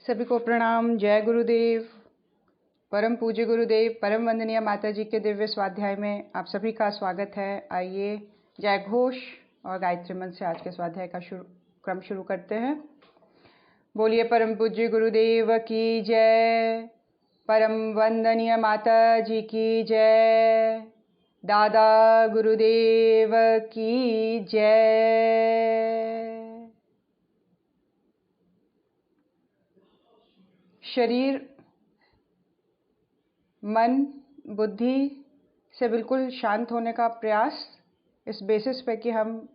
सभी को प्रणाम। जय गुरुदेव। परम पूज्य गुरुदेव, परम वंदनीय माता जी के दिव्य स्वाध्याय में आप सभी का स्वागत है। आइए जय घोष और गायत्री मंत्र से आज के स्वाध्याय का क्रम शुरू करते हैं। बोलिए परम पूज्य गुरुदेव की जय, परम वंदनीय माता जी की जय, दादा गुरुदेव की जय। शरीर, मन, बुद्धि से बिल्कुल शांत होने का प्रयास, इस बेसिस पे कि हम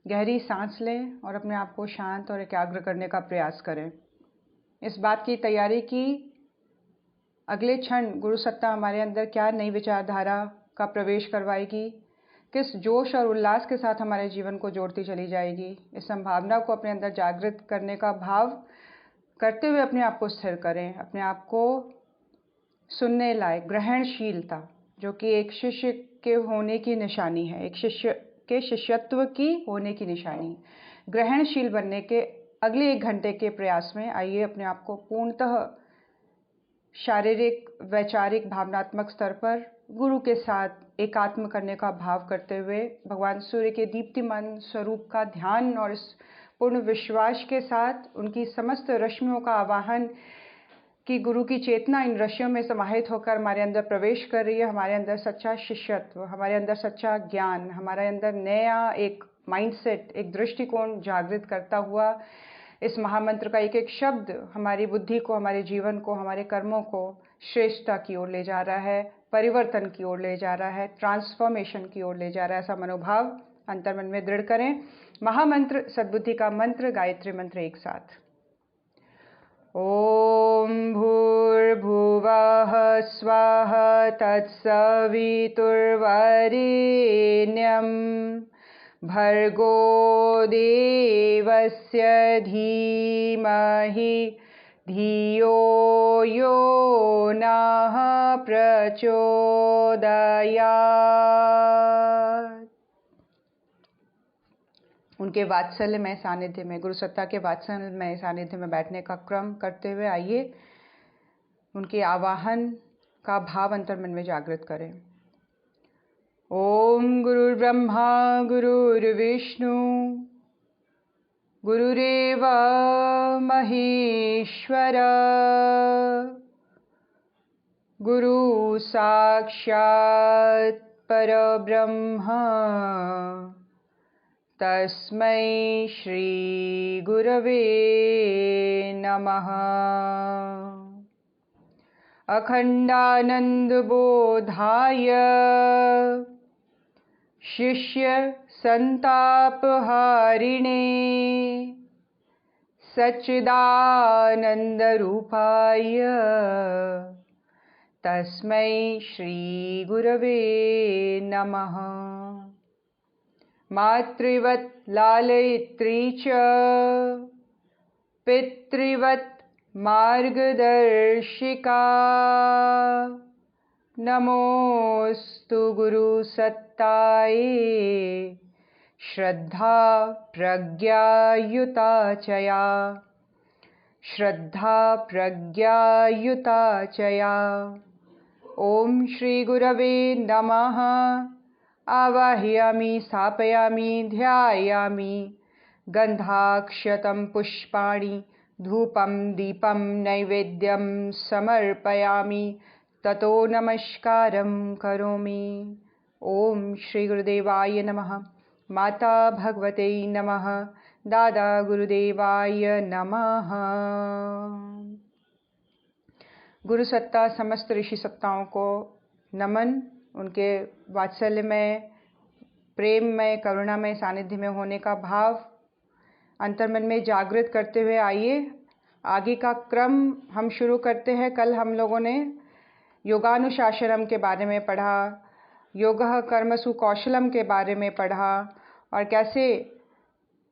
गहरी सांस लें और अपने आप को शांत और एकाग्र करने का प्रयास करें। इस बात की तैयारी की अगले क्षण गुरु सत्ता हमारे अंदर क्या नई विचारधारा का प्रवेश करवाएगी, किस जोश और उल्लास के साथ हमारे जीवन को जोड़ती चली जाएगी। इस संभावना को अपने अंदर जागृत करने का भाव करते हुए अपने आप को स्थिर करें। अपने आप को सुनने लायक, ग्रहणशीलता, जो कि एक शिष्य के होने की निशानी है, एक शिष्य के शिष्यत्व की होने की निशानी। ग्रहणशील बनने के अगले 1 घंटे के प्रयास में आइए अपने आप को पूर्णतः शारीरिक, वैचारिक, भावनात्मक स्तर पर गुरु के साथ एकात्म करने का भाव करते हुए भगवान सूर्य के दीप्तिमान स्वरूप का ध्यान और इस पूर्ण विश्वास के साथ उनकी समस्त रश्मियों का आवाहन कि गुरु की चेतना इन रश्मियों में समाहित होकर हमारे अंदर प्रवेश कर रही है। हमारे अंदर सच्चा शिष्यत्व, हमारे अंदर सच्चा ज्ञान, हमारे अंदर नया एक माइंडसेट, एक दृष्टिकोण जागृत करता हुआ इस महामंत्र का एक एक शब्द हमारी बुद्धि को, हमारे जीवन को, हमारे कर्मों को श्रेष्ठता की ओर ले जा रहा है, परिवर्तन की ओर ले जा रहा है, ट्रांसफॉर्मेशन की ओर ले जा रहा है। ऐसा मनोभाव अंतर्मन में दृढ़ करें। महामंत्र, सद्बुद्धि का मंत्र, गायत्री मंत्र एक साथ। ॐ भूर्भुवः स्वः तत्सवितुर्वरेण्यं भर्गो देवस्य धीमहि धियो यो नः प्रचोदयात्। उनके वात्सल्यमय सानिध्य में, गुरु सत्ता के वात्सल्यमय सानिध्य में बैठने का क्रम करते हुए आइए उनके आवाहन का भाव अंतर्मन में जागृत करें। ओम गुरुर्ब्रह्मा गुरुर्विष्णु गुरुरेव महेश्वर गुरु साक्षात् परब्रह्म तस्मै श्री गुरवे नमः। अखंडानंदबोधाय शिष्य संतापहारिणे सच्चिदानंदरूपाय तस्मै श्री गुरवे नमः। मातृवत् लालयित्री च पितृवत् मार्गदर्शिका नमोस्तु गुरुसत्तायै श्रद्धा प्रज्ञायुता चया, श्रद्धा प्रज्ञायुता चया। ओम श्री गुरवे नमः। आवाहयामि, स्थापयामि, ध्यायामि। गंधाक्षतं पुष्पाणि धूपं दीपं नैवेद्यं समर्पयामि। ततो नमस्कारं करोमि। ओम श्री गुरुदेवाय नमः। माता भगवते नमः। दादा गुरुदेवाय नमः। गुरु सत्ता, समस्त ऋषि सत्ताओं को नमन। उनके वात्सल्य में, प्रेम में, करुणा में, सानिध्य में होने का भाव अंतर्मन में जागृत करते हुए आइए आगे का क्रम हम शुरू करते हैं। कल हम लोगों ने योगानुशासनम के बारे में पढ़ा, योगः कर्मसु कौशलम के बारे में पढ़ा और कैसे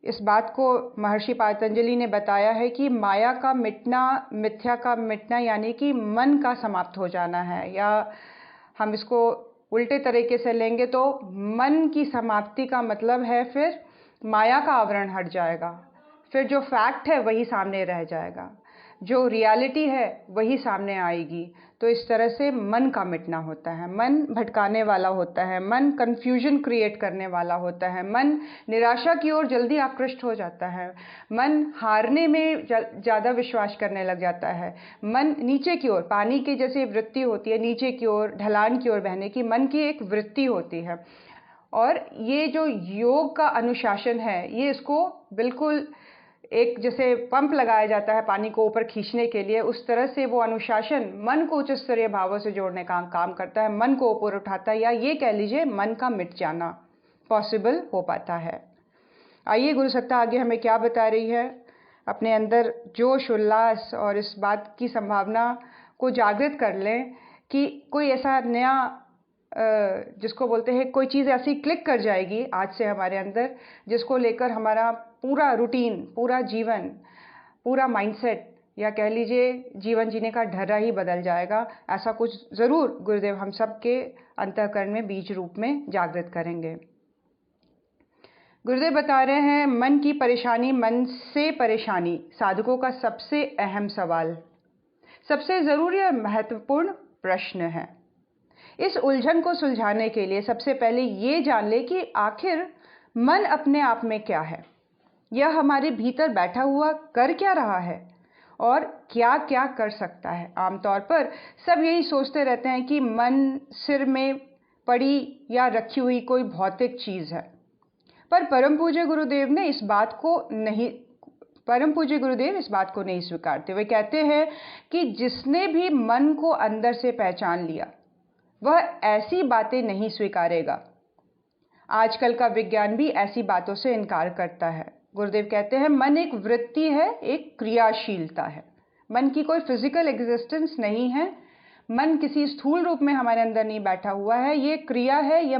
इस बात को महर्षि पतंजलि ने बताया है कि माया का मिटना, मिथ्या का मिटना यानी कि मन का समाप्त हो जाना है, या हम इसको उल्टे तरीके से लेंगे तो मन की समाप्ति का मतलब है फिर माया का आवरण हट जाएगा, फिर जो फैक्ट है वही सामने रह जाएगा। जो रियलिटी है वही सामने आएगी। तो इस तरह से मन का मिटना होता है। मन भटकाने वाला होता है, मन कन्फ्यूजन क्रिएट करने वाला होता है, मन निराशा की ओर जल्दी आकृष्ट हो जाता है, मन हारने में ज़्यादा विश्वास करने लग जाता है, मन नीचे की ओर, पानी की जैसे वृत्ति होती है नीचे की ओर, ढलान की ओर बहने की, मन की एक वृत्ति होती है। और ये जो योग का अनुशासन है, ये इसको बिल्कुल एक जैसे पंप लगाया जाता है पानी को ऊपर खींचने के लिए, उस तरह से वो अनुशासन मन को उच्च स्तरीय भावों से जोड़ने का काम करता है, मन को ऊपर उठाता है, या ये कह लीजिए मन का मिट जाना पॉसिबल हो पाता है। आइए गुरु सत्ता आगे हमें क्या बता रही है। अपने अंदर जोश, उल्लास और इस बात की संभावना को जागृत कर लें कि कोई ऐसा नया जिसको बोलते हैं कोई चीज़ ऐसी क्लिक कर जाएगी आज से हमारे अंदर, जिसको लेकर हमारा पूरा रूटीन, पूरा जीवन, पूरा माइंडसेट, या कह लीजिए जीवन जीने का ढर्रा ही बदल जाएगा। ऐसा कुछ ज़रूर गुरुदेव हम सब के अंतःकरण में बीज रूप में जागृत करेंगे। गुरुदेव बता रहे हैं, मन की परेशानी, मन से परेशानी साधकों का सबसे अहम सवाल, सबसे ज़रूरी और महत्वपूर्ण प्रश्न है। इस उलझन को सुलझाने के लिए सबसे पहले ये जान ले कि आखिर मन अपने आप में क्या है, यह हमारे भीतर बैठा हुआ कर क्या रहा है और क्या क्या कर सकता है। आमतौर पर सब यही सोचते रहते हैं कि मन सिर में पड़ी या रखी हुई कोई भौतिक चीज़ है, पर परम पूज्य गुरुदेव इस बात को नहीं स्वीकारते। वे कहते हैं कि जिसने भी मन को अंदर से पहचान लिया वह ऐसी बातें नहीं स्वीकारेगा। आजकल का विज्ञान भी ऐसी बातों से इनकार करता है। गुरुदेव कहते हैं मन एक वृत्ति है, एक क्रियाशीलता है। मन की कोई फिजिकल एग्जिस्टेंस नहीं है। मन किसी स्थूल रूप में हमारे अंदर नहीं बैठा हुआ है। ये क्रिया है, ये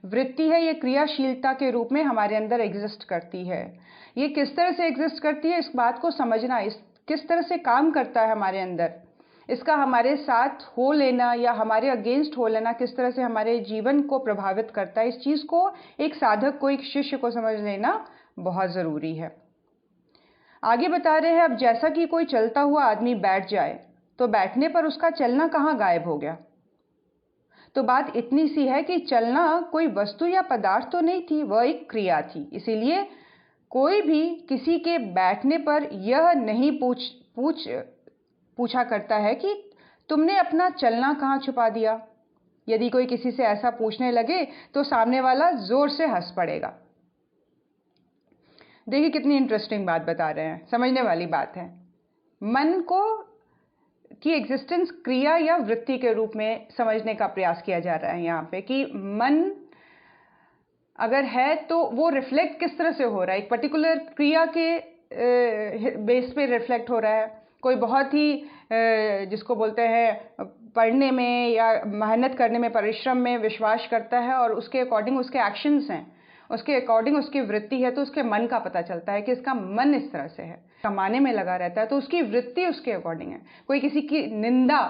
वृत्ति है, ये क्रियाशीलता के रूप में हमारे अंदर एग्जिस्ट करती है। ये किस तरह से एग्जिस्ट करती है, इस बात को समझना, किस तरह से काम करता है हमारे अंदर, इसका हमारे साथ हो लेना या हमारे अगेंस्ट हो लेना किस तरह से हमारे जीवन को प्रभावित करता है, इस चीज़ को एक साधक को, एक शिष्य को समझ लेना बहुत ज़रूरी है। आगे बता रहे हैं, अब जैसा कि कोई चलता हुआ आदमी बैठ जाए तो बैठने पर उसका चलना कहाँ गायब हो गया। तो बात इतनी सी है कि चलना कोई वस्तु या पदार्थ तो नहीं थी, वह एक क्रिया थी। इसीलिए कोई भी किसी के बैठने पर यह नहीं पूछा करता है कि तुमने अपना चलना कहाँ छुपा दिया। यदि कोई किसी से ऐसा पूछने लगे तो सामने वाला जोर से हंस पड़ेगा। देखिए कितनी इंटरेस्टिंग बात बता रहे हैं, समझने वाली बात है। मन को की एग्जिस्टेंस क्रिया या वृत्ति के रूप में समझने का प्रयास किया जा रहा है यहाँ पे, कि मन अगर है तो वो रिफ्लेक्ट किस तरह से हो रहा है, एक पर्टिकुलर क्रिया के बेस पे रिफ्लेक्ट हो रहा है। कोई बहुत ही जिसको बोलते हैं पढ़ने में या मेहनत करने में, परिश्रम में विश्वास करता है और उसके अकॉर्डिंग उसके एक्शंस हैं, उसके अकॉर्डिंग उसकी वृत्ति है, तो उसके मन का पता चलता है कि इसका मन इस तरह से है। कमाने में लगा रहता है तो उसकी वृत्ति उसके अकॉर्डिंग है। कोई किसी की निंदा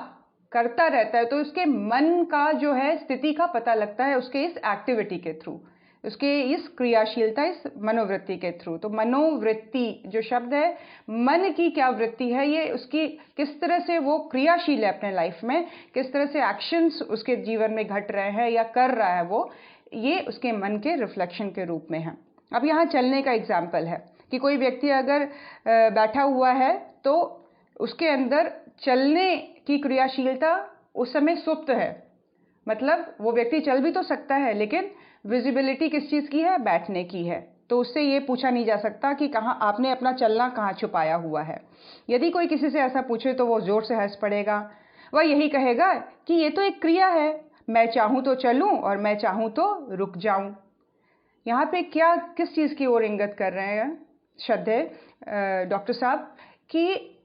करता रहता है तो उसके मन का जो है स्थिति का पता लगता है उसके इस एक्टिविटी के थ्रू, उसके इस क्रियाशीलता, इस मनोवृत्ति के थ्रू। तो मनोवृत्ति जो शब्द है, मन की क्या वृत्ति है, ये उसकी किस तरह से वो क्रियाशील है अपने लाइफ में, किस तरह से एक्शंस उसके जीवन में घट रहे हैं या कर रहा है वो, ये उसके मन के रिफ्लेक्शन के रूप में है। अब यहाँ चलने का एग्जाम्पल है कि कोई व्यक्ति अगर बैठा हुआ है तो उसके अंदर चलने की क्रियाशीलता उस समय सुप्त है, मतलब वो व्यक्ति चल भी तो सकता है लेकिन विजिबिलिटी किस चीज़ की है, बैठने की है। तो उससे ये पूछा नहीं जा सकता कि कहाँ आपने अपना चलना कहाँ छुपाया हुआ है। यदि कोई किसी से ऐसा पूछे तो वो जोर से हंस पड़ेगा। वह यही कहेगा कि ये तो एक क्रिया है, मैं चाहूँ तो चलूँ और मैं चाहूँ तो रुक जाऊँ। यहाँ पे क्या किस चीज़ की ओर इंगित कर रहे हैं श्रद्धेय डॉक्टर साहब, कि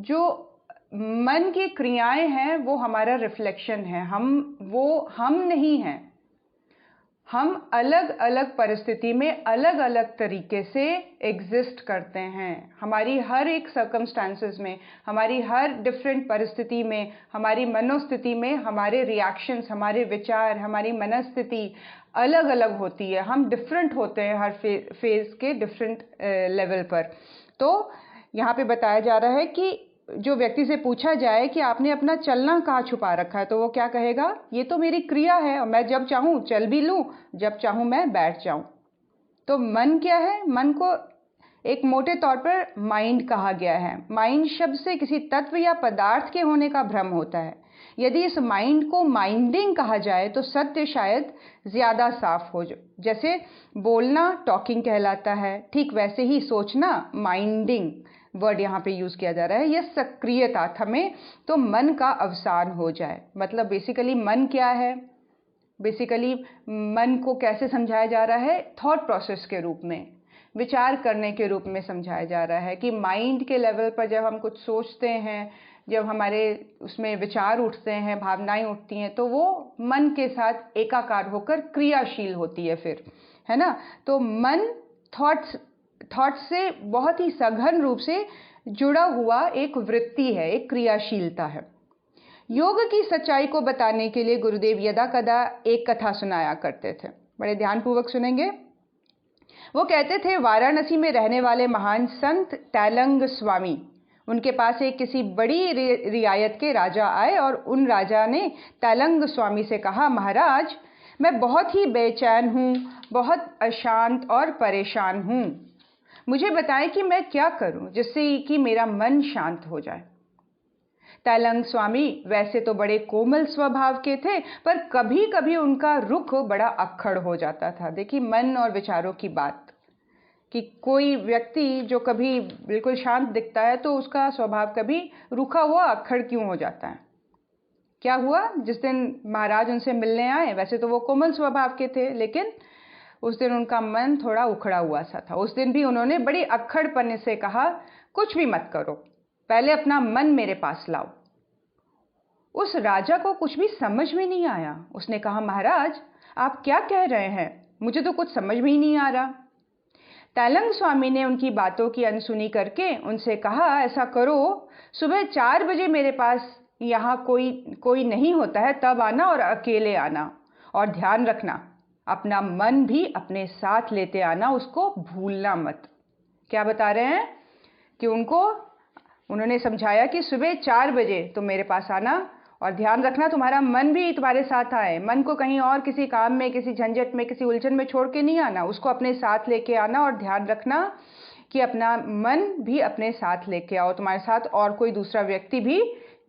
जो मन की क्रियाएं हैं वो हमारा रिफ्लेक्शन है, हम नहीं हैं। हम अलग अलग परिस्थिति में अलग अलग तरीके से एग्जिस्ट करते हैं। हमारी हर एक सर्कमस्टांसेस में, हमारी हर डिफरेंट परिस्थिति में, हमारी मनोस्थिति में हमारे रिएक्शंस, हमारे विचार, हमारी मनस्थिति अलग अलग होती है। हम डिफरेंट होते हैं हर फेज के डिफरेंट लेवल पर। तो यहाँ पे बताया जा रहा है कि जो व्यक्ति से पूछा जाए कि आपने अपना चलना कहाँ छुपा रखा है, तो वो क्या कहेगा, ये तो मेरी क्रिया है और मैं जब चाहूँ चल भी लूँ, जब चाहूँ मैं बैठ जाऊँ। तो मन क्या है? मन को एक मोटे तौर पर माइंड कहा गया है। माइंड शब्द से किसी तत्व या पदार्थ के होने का भ्रम होता है। यदि इस माइंड को माइंडिंग कहा जाए तो सत्य शायद ज़्यादा साफ हो। जैसे बोलना टॉकिंग कहलाता है, ठीक वैसे ही सोचना माइंडिंग वर्ड यहाँ पे यूज़ किया जा रहा है। यह सक्रियता थमे तो मन का अवसान हो जाए। मतलब बेसिकली मन क्या है? बेसिकली मन को कैसे समझाया जा रहा है? थॉट प्रोसेस के रूप में, विचार करने के रूप में समझाया जा रहा है कि माइंड के लेवल पर जब हम कुछ सोचते हैं, जब हमारे उसमें विचार उठते हैं, भावनाएं उठती हैं, तो वो मन के साथ एकाकार होकर क्रियाशील होती है फिर, है ना। तो मन थॉट्स से बहुत ही सघन रूप से जुड़ा हुआ एक वृत्ति है, एक क्रियाशीलता है। योग की सच्चाई को बताने के लिए गुरुदेव यदा कदा एक कथा सुनाया करते थे। बड़े ध्यानपूर्वक सुनेंगे। वो कहते थे, वाराणसी में रहने वाले महान संत तैलंग स्वामी, उनके पास एक किसी बड़ी रियायत के राजा आए और उन राजा ने तैलंग स्वामी से कहा, महाराज मैं बहुत ही बेचैन हूँ, बहुत अशांत और परेशान हूँ। मुझे बताएं कि मैं क्या करूँ जिससे कि मेरा मन शांत हो जाए। तैलंग स्वामी वैसे तो बड़े कोमल स्वभाव के थे, पर कभी कभी उनका रुख बड़ा अक्खड़ हो जाता था। देखिए मन और विचारों की बात, कि कोई व्यक्ति जो कभी बिल्कुल शांत दिखता है तो उसका स्वभाव कभी रुखा हुआ अक्खड़ क्यों हो जाता है। क्या हुआ? जिस दिन महाराज उनसे मिलने आए, वैसे तो वो कोमल स्वभाव के थे, लेकिन उस दिन उनका मन थोड़ा उखड़ा हुआ सा था। उस दिन भी उन्होंने बड़ी अक्खड़पने से कहा, कुछ भी मत करो, पहले अपना मन मेरे पास लाओ। उस राजा को कुछ भी समझ में नहीं आया। उसने कहा, महाराज आप क्या कह रहे हैं, मुझे तो कुछ समझ में ही नहीं आ रहा। तैलंग स्वामी ने उनकी बातों की अनसुनी करके उनसे कहा, ऐसा करो, सुबह 4 बजे मेरे पास यहाँ कोई नहीं होता है, तब आना और अकेले आना, और ध्यान रखना अपना मन भी अपने साथ लेते आना, उसको भूलना मत। क्या बता रहे हैं कि उन्होंने समझाया कि सुबह 4 बजे तुम मेरे पास आना और ध्यान रखना तुम्हारा मन भी तुम्हारे साथ आए। मन को कहीं और किसी काम में, किसी झंझट में, किसी उलझन में छोड़ के नहीं आना, उसको अपने साथ लेके आना, और ध्यान रखना कि अपना मन भी अपने साथ लेके आओ। तुम्हारे साथ और कोई दूसरा व्यक्ति भी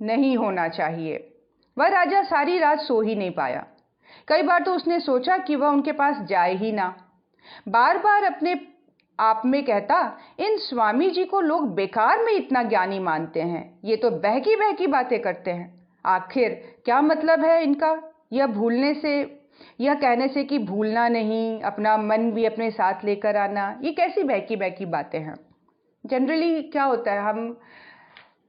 नहीं होना चाहिए। वह राजा सारी रात सो ही नहीं पाया। कई बार तो उसने सोचा कि वह उनके पास जाए ही ना। बार बार अपने आप में कहता, इन स्वामी जी को लोग बेकार में इतना ज्ञानी मानते हैं, ये तो बहकी बहकी बातें करते हैं। आखिर क्या मतलब है इनका यह कहने से कि भूलना नहीं, अपना मन भी अपने साथ लेकर आना, ये कैसी बहकी बहकी बातें हैं। जनरली क्या होता है, हम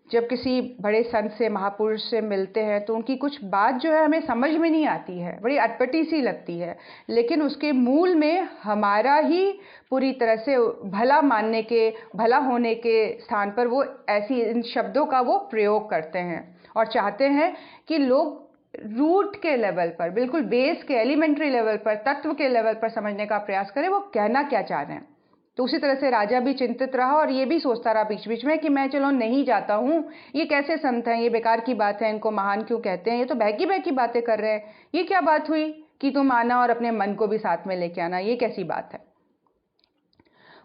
जब किसी बड़े संत से, महापुरुष से मिलते हैं तो उनकी कुछ बात जो है हमें समझ में नहीं आती है, बड़ी अटपटी सी लगती है, लेकिन उसके मूल में हमारा ही पूरी तरह से भला होने के स्थान पर वो ऐसी इन शब्दों का वो प्रयोग करते हैं और चाहते हैं कि लोग रूट के लेवल पर, बिल्कुल बेस के एलिमेंट्री लेवल पर, तत्व के लेवल पर समझने का प्रयास करें वो कहना क्या चाह रहे हैं। तो उसी तरह से राजा भी चिंतित रहा और ये भी सोचता रहा बीच बीच में कि मैं चलो नहीं जाता हूँ, ये कैसे संत हैं, ये बेकार की बात है, इनको महान क्यों कहते हैं, ये तो बहकी बहकी बातें कर रहे हैं। ये क्या बात हुई कि तुम आना और अपने मन को भी साथ में लेके आना, ये कैसी बात है।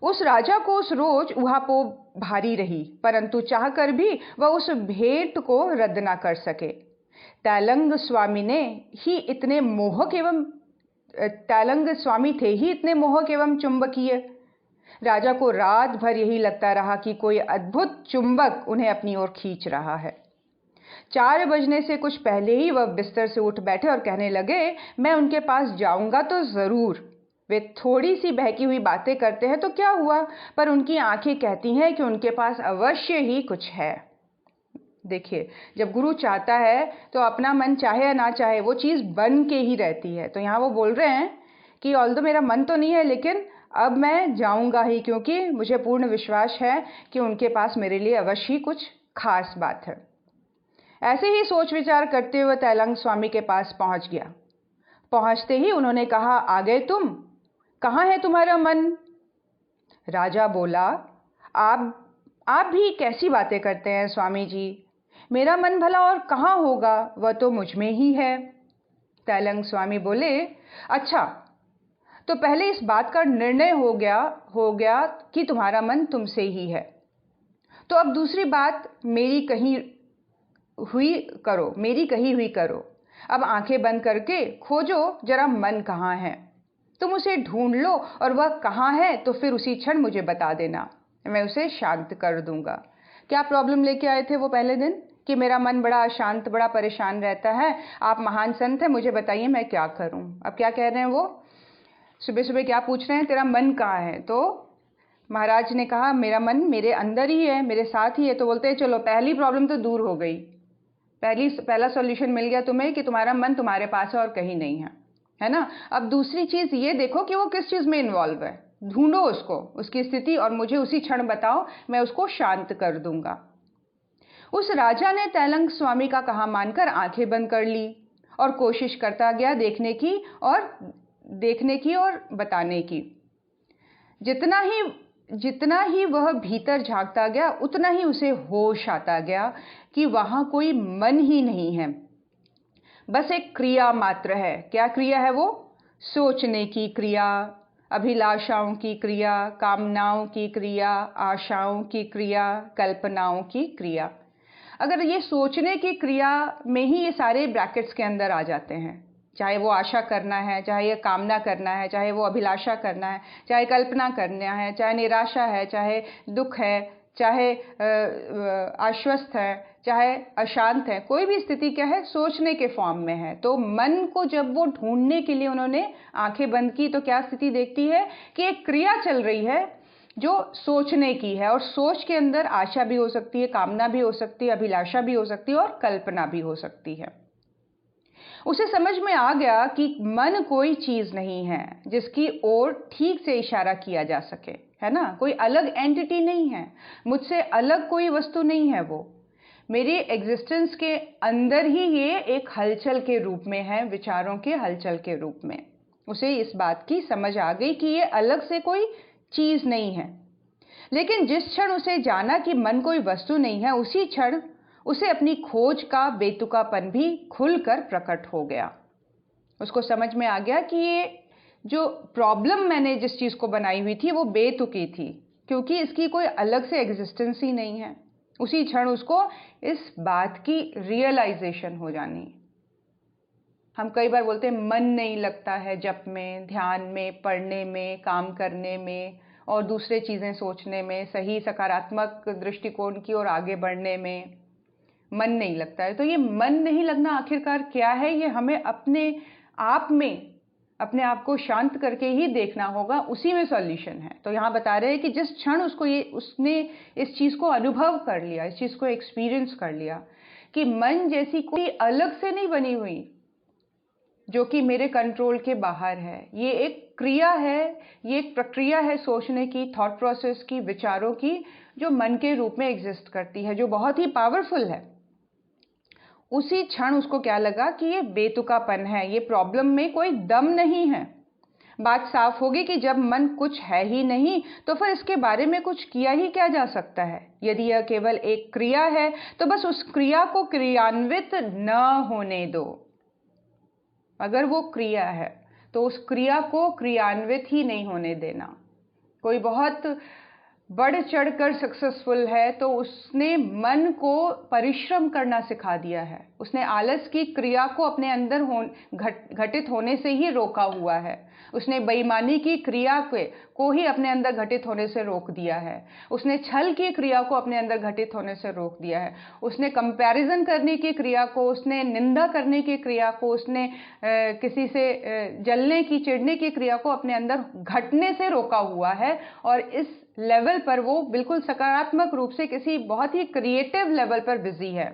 उस राजा को उस रोज उहापो भारी रही, परंतु चाहकर भी वह उस भेंट को रद्द ना कर सके। तैलंग स्वामी थे ही इतने मोहक एवं चुंबकीय। राजा को रात भर यही लगता रहा कि कोई अद्भुत चुंबक उन्हें अपनी ओर खींच रहा है। 4 बजने से कुछ पहले ही वह बिस्तर से उठ बैठे और कहने लगे, मैं उनके पास जाऊंगा तो जरूर। वे थोड़ी सी बहकी हुई बातें करते हैं तो क्या हुआ, पर उनकी आंखें कहती हैं कि उनके पास अवश्य ही कुछ है। देखिए, जब गुरु चाहता है तो अपना मन चाहे या ना चाहे वो चीज़ बन के ही रहती है। तो यहाँ वो बोल रहे हैं कि ऑल्दो मेरा मन तो नहीं है, लेकिन अब मैं जाऊंगा ही, क्योंकि मुझे पूर्ण विश्वास है कि उनके पास मेरे लिए अवश्य ही कुछ खास बात है। ऐसे ही सोच विचार करते हुए तैलंग स्वामी के पास पहुंच गया। पहुंचते ही उन्होंने कहा, आ गए तुम, कहाँ है तुम्हारा मन? राजा बोला, आप भी कैसी बातें करते हैं स्वामी जी, मेरा मन भला और कहाँ होगा, वह तो मुझ में ही है। तैलंग स्वामी बोले, अच्छा, तो पहले इस बात का निर्णय हो गया कि तुम्हारा मन तुमसे ही है। तो अब दूसरी बात मेरी कही हुई करो। अब आंखें बंद करके खोजो जरा मन कहाँ है। तुम उसे ढूंढ लो और वह कहाँ है तो फिर उसी क्षण मुझे बता देना, मैं उसे शांत कर दूंगा। क्या प्रॉब्लम लेके आए थे वो पहले दिन कि मेरा मन बड़ा अशांत, बड़ा परेशान रहता है, आप महान संत हैं, मुझे बताइए मैं क्या करूं। अब क्या कह रहे हैं वो, सुबह सुबह क्या पूछ रहे हैं, तेरा मन कहाँ है? तो महाराज ने कहा मेरा मन मेरे अंदर ही है, मेरे साथ ही है। तो बोलते हैं चलो पहली प्रॉब्लम तो दूर हो गई, पहला सॉल्यूशन मिल गया तुम्हें कि तुम्हारा मन तुम्हारे पास है और कहीं नहीं है ना। अब दूसरी चीज ये देखो कि वो किस चीज में इन्वॉल्व है, ढूंढो उसको, उसकी स्थिति, और मुझे उसी क्षण बताओ, मैं उसको शांत कर दूंगा। उस राजा ने तैलंग स्वामी का कहा मानकर आंखें बंद कर ली और कोशिश करता गया देखने की और बताने की। जितना ही वह भीतर झांकता गया उतना ही उसे होश आता गया कि वहां कोई मन ही नहीं है, बस एक क्रिया मात्र है। क्या क्रिया है वो? सोचने की क्रिया, अभिलाषाओं की क्रिया, कामनाओं की क्रिया, आशाओं की क्रिया, कल्पनाओं की क्रिया। अगर ये सोचने की क्रिया में ही ये सारे ब्रैकेट्स के अंदर आ जाते हैं, चाहे वो आशा करना है, चाहे ये कामना करना है, चाहे वो अभिलाषा करना है, चाहे कल्पना करना है, चाहे निराशा है, चाहे दुख है, चाहे आश्वस्त है, चाहे अशांत है, कोई भी स्थिति क्या है, सोचने के फॉर्म में है। तो मन को जब वो ढूंढने के लिए उन्होंने आंखें बंद की तो क्या स्थिति देखती है कि एक क्रिया चल रही है जो सोचने की है, और सोच के अंदर आशा भी हो सकती है, कामना भी हो सकती है, अभिलाषा भी हो सकती है और कल्पना भी हो सकती है। उसे समझ में आ गया कि मन कोई चीज नहीं है जिसकी ओर ठीक से इशारा किया जा सके, है ना। कोई अलग एंटिटी नहीं है, मुझसे अलग कोई वस्तु नहीं है। वो मेरी एग्जिस्टेंस के अंदर ही ये एक हलचल के रूप में है, विचारों के हलचल के रूप में। उसे इस बात की समझ आ गई कि ये अलग से कोई चीज नहीं है। लेकिन जिस क्षण उसे जाना कि मन कोई वस्तु नहीं है, उसी क्षण उसे अपनी खोज का बेतुकापन भी खुलकर प्रकट हो गया। उसको समझ में आ गया कि ये जो प्रॉब्लम मैंने जिस चीज को बनाई हुई थी वो बेतुकी थी, क्योंकि इसकी कोई अलग से एग्जिस्टेंस ही नहीं है। उसी क्षण उसको इस बात की रियलाइजेशन हो जानी। हम कई बार बोलते हैं मन नहीं लगता है जप में, ध्यान में, पढ़ने में, काम करने में और दूसरे चीजें सोचने में, सही सकारात्मक दृष्टिकोण की ओर आगे बढ़ने में मन नहीं लगता है। तो ये मन नहीं लगना आखिरकार क्या है, ये हमें अपने आप को शांत करके ही देखना होगा, उसी में सॉल्यूशन है। तो यहाँ बता रहे हैं कि जिस क्षण उसने इस चीज को अनुभव कर लिया, इस चीज को एक्सपीरियंस कर लिया कि मन जैसी कोई अलग से नहीं बनी हुई जो कि मेरे कंट्रोल के बाहर है, ये एक क्रिया है, ये एक प्रक्रिया है सोचने की, थॉट प्रोसेस की, विचारों की, जो मन के रूप में एग्जिस्ट करती है, जो बहुत ही पावरफुल है। उसी क्षण उसको क्या लगा कि ये बेतुकापन है, ये प्रॉब्लम में कोई दम नहीं है। बात साफ होगी कि जब मन कुछ है ही नहीं तो फिर इसके बारे में कुछ किया ही क्या जा सकता है। यदि यह केवल एक क्रिया है तो बस उस क्रिया को क्रियान्वित न होने दो। अगर वो क्रिया है तो उस क्रिया को क्रियान्वित ही नहीं होने देना। कोई बहुत बढ़ चढ़कर सक्सेसफुल है तो उसने मन को परिश्रम करना सिखा दिया है, उसने आलस की क्रिया को अपने अंदर घटित होने से ही रोका हुआ है, उसने बेईमानी की क्रिया को ही अपने अंदर घटित होने से रोक दिया है, उसने छल की क्रिया को अपने अंदर घटित होने से रोक दिया है, उसने कंपैरिजन करने की क्रिया को, उसने निंदा करने की क्रिया को, उसने किसी से जलने की, चिढ़ने की क्रिया को अपने अंदर घटने से रोका हुआ है। और इस लेवल पर वो बिल्कुल सकारात्मक रूप से किसी बहुत ही क्रिएटिव लेवल पर बिजी है,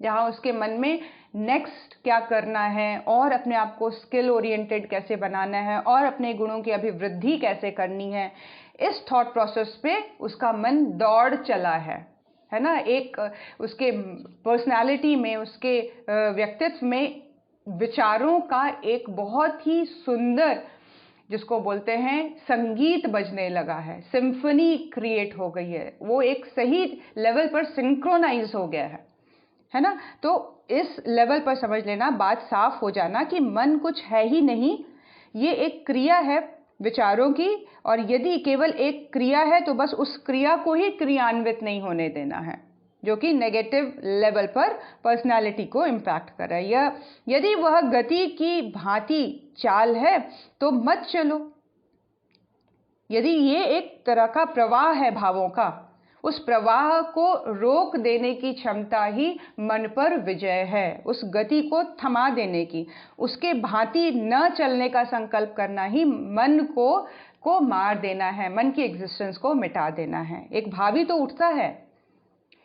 जहां उसके मन में नेक्स्ट क्या करना है और अपने आप को स्किल ओरिएंटेड कैसे बनाना है और अपने गुणों की अभिवृद्धि कैसे करनी है, इस थॉट प्रोसेस पे उसका मन दौड़ चला है ना। एक उसके पर्सनालिटी में, उसके व्यक्तित्व में विचारों का एक बहुत ही सुंदर जिसको बोलते हैं संगीत बजने लगा है, सिम्फनी क्रिएट हो गई है, वो एक सही लेवल पर सिंक्रोनाइज हो गया है ना। तो इस लेवल पर समझ लेना, बात साफ हो जाना कि मन कुछ है ही नहीं, ये एक क्रिया है विचारों की, और यदि केवल एक क्रिया है तो बस उस क्रिया को ही क्रियान्वित नहीं होने देना है, जो कि नेगेटिव लेवल पर पर्सनालिटी को इम्पैक्ट कर रहा है। या यदि वह गति की भांति चाल है तो मत चलो। यदि ये एक तरह का प्रवाह है भावों का, उस प्रवाह को रोक देने की क्षमता ही मन पर विजय है, उस गति को थमा देने की, उसके भांति न चलने का संकल्प करना ही मन को मार देना है, मन की एग्जिस्टेंस को मिटा देना है। एक भाव ही तो उठता है,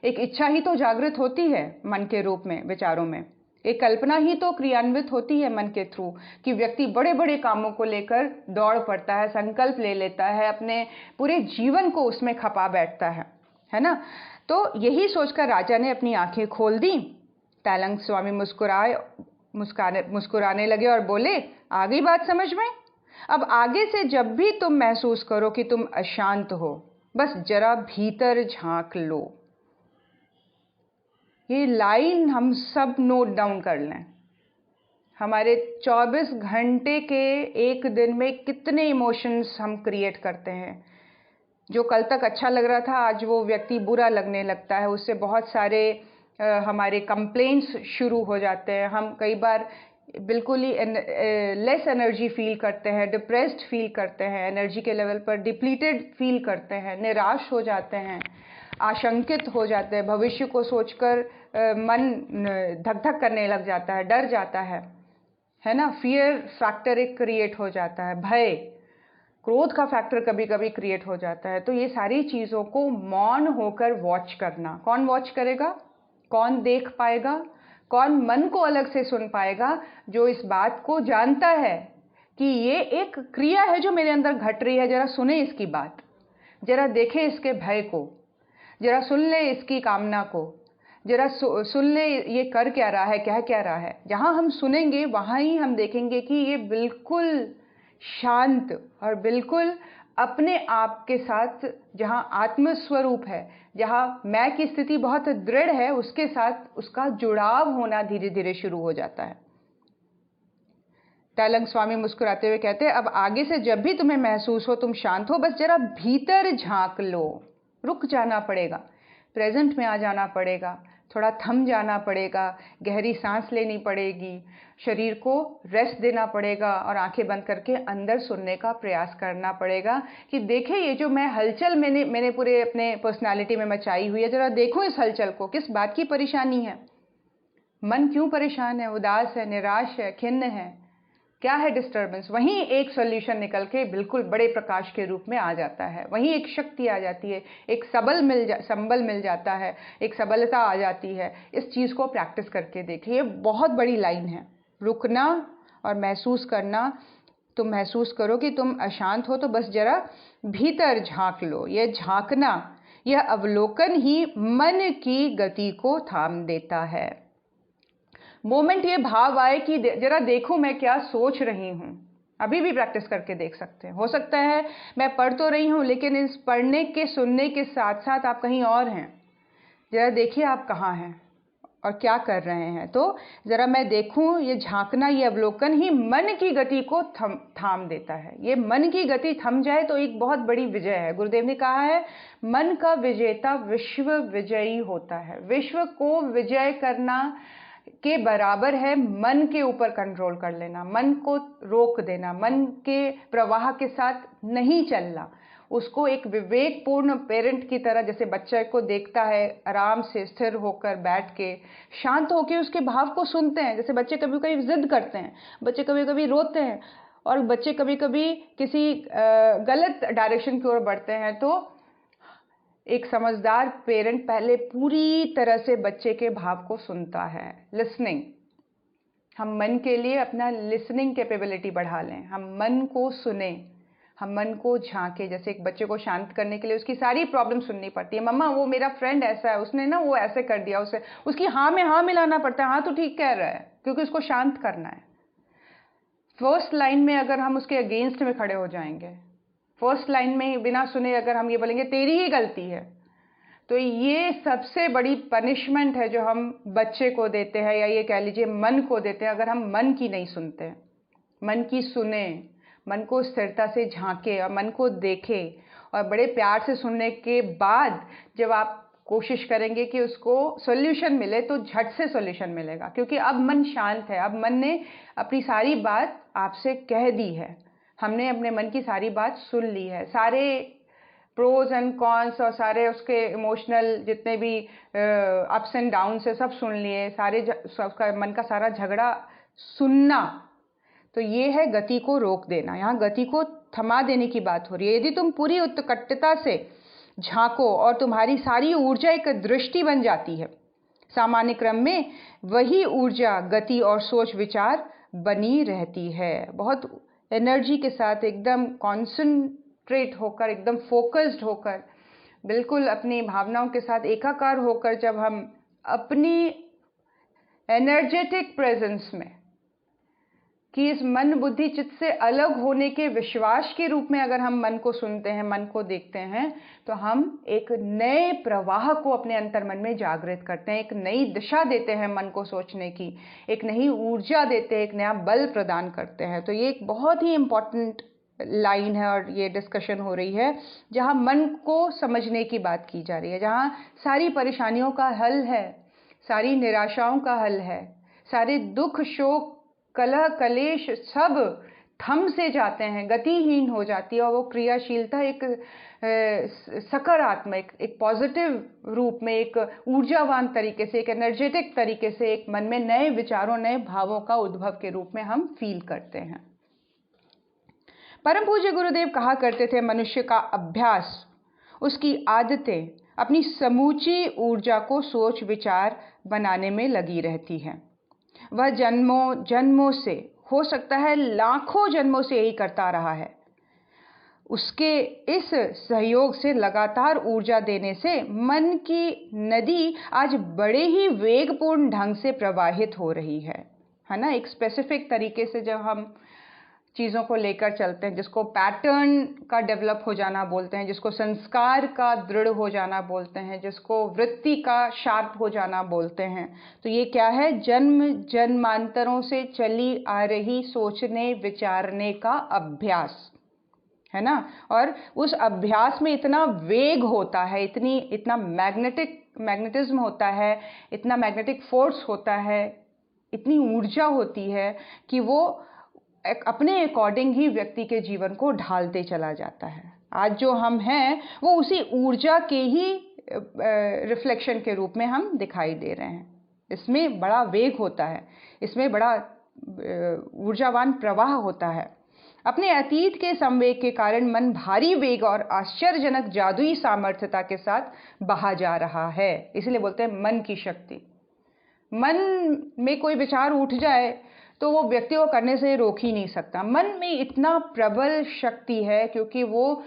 एक इच्छा ही तो जागृत होती है मन के रूप में, विचारों में, एक कल्पना ही तो क्रियान्वित होती है मन के थ्रू, कि व्यक्ति बड़े बड़े कामों को लेकर दौड़ पड़ता है, संकल्प ले लेता है, अपने पूरे जीवन को उसमें खपा बैठता है ना। तो यही सोचकर राजा ने अपनी आंखें खोल दी। तैलंग स्वामी मुस्कुराने लगे और बोले, आ गई बात समझ में? अब आगे से जब भी तुम महसूस करो कि तुम अशांत हो, बस जरा भीतर झांक लो। ये लाइन हम सब नोट डाउन कर लें। हमारे 24 घंटे के एक दिन में कितने इमोशंस हम क्रिएट करते हैं। जो कल तक अच्छा लग रहा था, आज वो व्यक्ति बुरा लगने लगता है, उससे बहुत सारे हमारे कंप्लेंट्स शुरू हो जाते हैं। हम कई बार बिल्कुल ही लेस एनर्जी फील करते हैं, डिप्रेस्ड फील करते हैं, एनर्जी के लेवल पर डिप्लीटेड फील करते हैं, निराश हो जाते हैं, आशंकित हो जाते हैं, भविष्य को सोचकर मन धक धक करने लग जाता है, डर जाता है ना। फियर फैक्टर एक क्रिएट हो जाता है, भय, क्रोध का फैक्टर कभी कभी क्रिएट हो जाता है। तो ये सारी चीज़ों को मौन होकर वॉच करना। कौन वॉच करेगा? कौन देख पाएगा? कौन मन को अलग से सुन पाएगा? जो इस बात को जानता है कि ये एक क्रिया है जो मेरे अंदर घट रही है, जरा सुने इसकी बात, जरा देखे इसके भय को, जरा सुन ले इसकी कामना को, जरा सुन ले ये कर क्या रहा है, कह क्या रहा है। जहाँ हम सुनेंगे वहाँ ही हम देखेंगे कि ये बिल्कुल शांत और बिल्कुल अपने आप के साथ, जहाँ आत्मस्वरूप है, जहाँ मैं की स्थिति बहुत दृढ़ है, उसके साथ उसका जुड़ाव होना धीरे धीरे शुरू हो जाता है। तैलंग स्वामी मुस्कुराते हुए कहते हैं, अब आगे से जब भी तुम्हें महसूस हो तुम शांत हो, बस जरा भीतर झांक लो। रुक जाना पड़ेगा, प्रेजेंट में आ जाना पड़ेगा, थोड़ा थम जाना पड़ेगा, गहरी सांस लेनी पड़ेगी, शरीर को रेस्ट देना पड़ेगा और आंखें बंद करके अंदर सुनने का प्रयास करना पड़ेगा कि देखे ये जो मैं हलचल मैंने पूरे अपने पर्सनालिटी में मचाई हुई है, जरा देखो इस हलचल को, किस बात की परेशानी है, मन क्यों परेशान है, उदास है, निराश है, खिन्न है, क्या है डिस्टर्बेंस। वहीं एक सॉल्यूशन निकल के बिल्कुल बड़े प्रकाश के रूप में आ जाता है, वहीं एक शक्ति आ जाती है, एक संबल मिल जाता है, एक सबलता आ जाती है। इस चीज़ को प्रैक्टिस करके देखिए, ये बहुत बड़ी लाइन है। रुकना और महसूस करना। तुम महसूस करो कि तुम अशांत हो तो बस जरा भीतर झांक लो। यह झांकना, यह अवलोकन ही मन की गति को थाम देता है। मोमेंट ये भाव आए कि जरा देखो मैं क्या सोच रही हूँ, अभी भी प्रैक्टिस करके देख सकते हैं। हो सकता है मैं पढ़ तो रही हूँ, लेकिन इस पढ़ने के सुनने के साथ साथ आप कहीं और हैं। जरा देखिए आप कहाँ हैं और क्या कर रहे हैं। तो जरा मैं देखूँ, ये झांकना, ये अवलोकन ही मन की गति को थाम देता है। ये मन की गति थम जाए तो एक बहुत बड़ी विजय है। गुरुदेव ने कहा है, मन का विजेता विश्व विजयी होता है। विश्व को विजय करना के बराबर है मन के ऊपर कंट्रोल कर लेना, मन को रोक देना, मन के प्रवाह के साथ नहीं चलना, उसको एक विवेकपूर्ण पेरेंट की तरह, जैसे बच्चे को देखता है आराम से स्थिर होकर बैठ के, शांत होकर उसके भाव को सुनते हैं। जैसे बच्चे कभी कभी जिद करते हैं, बच्चे कभी कभी रोते हैं, और बच्चे कभी कभी किसी गलत डायरेक्शन की ओर बढ़ते हैं, तो एक समझदार पेरेंट पहले पूरी तरह से बच्चे के भाव को सुनता है। लिसनिंग, हम मन के लिए अपना लिसनिंग कैपेबिलिटी बढ़ा लें, हम मन को सुने, हम मन को झांके। जैसे एक बच्चे को शांत करने के लिए उसकी सारी प्रॉब्लम सुननी पड़ती है। मम्मा वो मेरा फ्रेंड ऐसा है, उसने ना वो ऐसे कर दिया, उसे उसकी हाँ में हाँ मिलाना पड़ता है, हाँ तो ठीक कह रहा है, क्योंकि उसको शांत करना है। फर्स्ट लाइन में अगर हम उसके अगेंस्ट में खड़े हो जाएंगे, फर्स्ट लाइन में बिना सुने अगर हम ये बोलेंगे तेरी ही गलती है, तो ये सबसे बड़ी पनिशमेंट है जो हम बच्चे को देते हैं, या ये कह लीजिए मन को देते हैं। अगर हम मन की नहीं सुनते हैं, मन की सुने, मन को स्थिरता से झांके और मन को देखे, और बड़े प्यार से सुनने के बाद जब आप कोशिश करेंगे कि उसको सॉल्यूशन मिले, तो झट से सॉल्यूशन मिलेगा, क्योंकि अब मन शांत है। अब मन ने अपनी सारी बात आपसे कह दी है, हमने अपने मन की सारी बात सुन ली है, सारे प्रोज एंड कॉन्स और सारे उसके इमोशनल जितने भी अप्स एंड डाउन्स है सब सुन लिए, सारे उसका मन का सारा झगड़ा सुनना। तो ये है गति को रोक देना, यहाँ गति को थमा देने की बात हो रही है। यदि तुम पूरी उत्कटता से झांको और तुम्हारी सारी ऊर्जा एक दृष्टि बन जाती है, सामान्य क्रम में वही ऊर्जा गति और सोच विचार बनी रहती है। बहुत एनर्जी के साथ, एकदम कॉन्सेंट्रेट होकर, एकदम फोकस्ड होकर, बिल्कुल अपनी भावनाओं के साथ एकाकार होकर जब हम अपनी एनर्जेटिक प्रेजेंस में कि इस मन बुद्धि चित्त से अलग होने के विश्वास के रूप में अगर हम मन को सुनते हैं, मन को देखते हैं, तो हम एक नए प्रवाह को अपने अंतर्मन में जागृत करते हैं, एक नई दिशा देते हैं मन को सोचने की, एक नई ऊर्जा देते हैं, एक नया बल प्रदान करते हैं। तो ये एक बहुत ही इम्पॉर्टेंट लाइन है और ये डिस्कशन हो रही है जहाँ मन को समझने की बात की जा रही है, जहाँ सारी परेशानियों का हल है, सारी निराशाओं का हल है, सारे दुख शोक कलह कलेश सब थम से जाते हैं, गतिहीन हो जाती है, और वो क्रियाशीलता एक सकारात्मक, एक पॉजिटिव रूप में, एक ऊर्जावान तरीके से, एक एनर्जेटिक तरीके से एक मन में नए विचारों, नए भावों का उद्भव के रूप में हम फील करते हैं। परम पूज्य गुरुदेव कहा करते थे, मनुष्य का अभ्यास, उसकी आदतें अपनी समूची ऊर्जा को सोच विचार बनाने में लगी रहती हैं। वह जन्मों जन्मों से, हो सकता है लाखों जन्मों से यही करता रहा है। उसके इस सहयोग से, लगातार ऊर्जा देने से मन की नदी आज बड़े ही वेगपूर्ण ढंग से प्रवाहित हो रही है ना। एक स्पेसिफिक तरीके से जब हम चीज़ों को लेकर चलते हैं, जिसको पैटर्न का डेवलप हो जाना बोलते हैं, जिसको संस्कार का दृढ़ हो जाना बोलते हैं, जिसको वृत्ति का शार्प हो जाना बोलते हैं, तो ये क्या है? जन्म जन्मांतरों से चली आ रही सोचने विचारने का अभ्यास है ना। और उस अभ्यास में इतना वेग होता है, इतना मैग्नेटिज्म होता है, इतना मैग्नेटिक फोर्स होता है, इतनी ऊर्जा होती है कि वो अपने अकॉर्डिंग ही व्यक्ति के जीवन को ढालते चला जाता है। आज जो हम हैं वो उसी ऊर्जा के ही रिफ्लेक्शन के रूप में हम दिखाई दे रहे हैं। इसमें बड़ा वेग होता है, इसमें बड़ा ऊर्जावान प्रवाह होता है। अपने अतीत के संवेग के कारण मन भारी वेग और आश्चर्यजनक जादुई सामर्थ्यता के साथ बहा जा रहा है। इसलिए बोलते हैं मन की शक्ति। मन में कोई विचार उठ जाए तो वो व्यक्ति को करने से रोक ही नहीं सकता। मन में इतना प्रबल शक्ति है, क्योंकि वो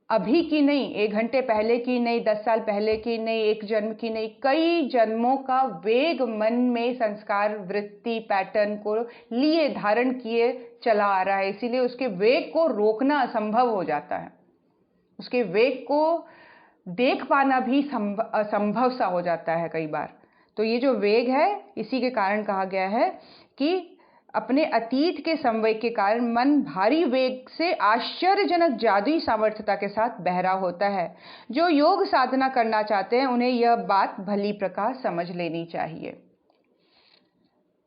अभी की नहीं, 1 घंटे पहले की नहीं, 10 साल पहले की नहीं, 1 जन्म की नहीं, कई जन्मों का वेग मन में संस्कार वृत्ति पैटर्न को लिए धारण किए चला आ रहा है। इसीलिए उसके वेग को रोकना असंभव हो जाता है, उसके वेग को देख पाना भी असंभव सा हो जाता है कई बार। तो ये जो वेग है, इसी के कारण कहा गया है कि अपने अतीत के संवेग के कारण मन भारी वेग से आश्चर्यजनक जादुई सामर्थ्यता के साथ बहरा होता है। जो योग साधना करना चाहते हैं उन्हें यह बात भली प्रकार समझ लेनी चाहिए।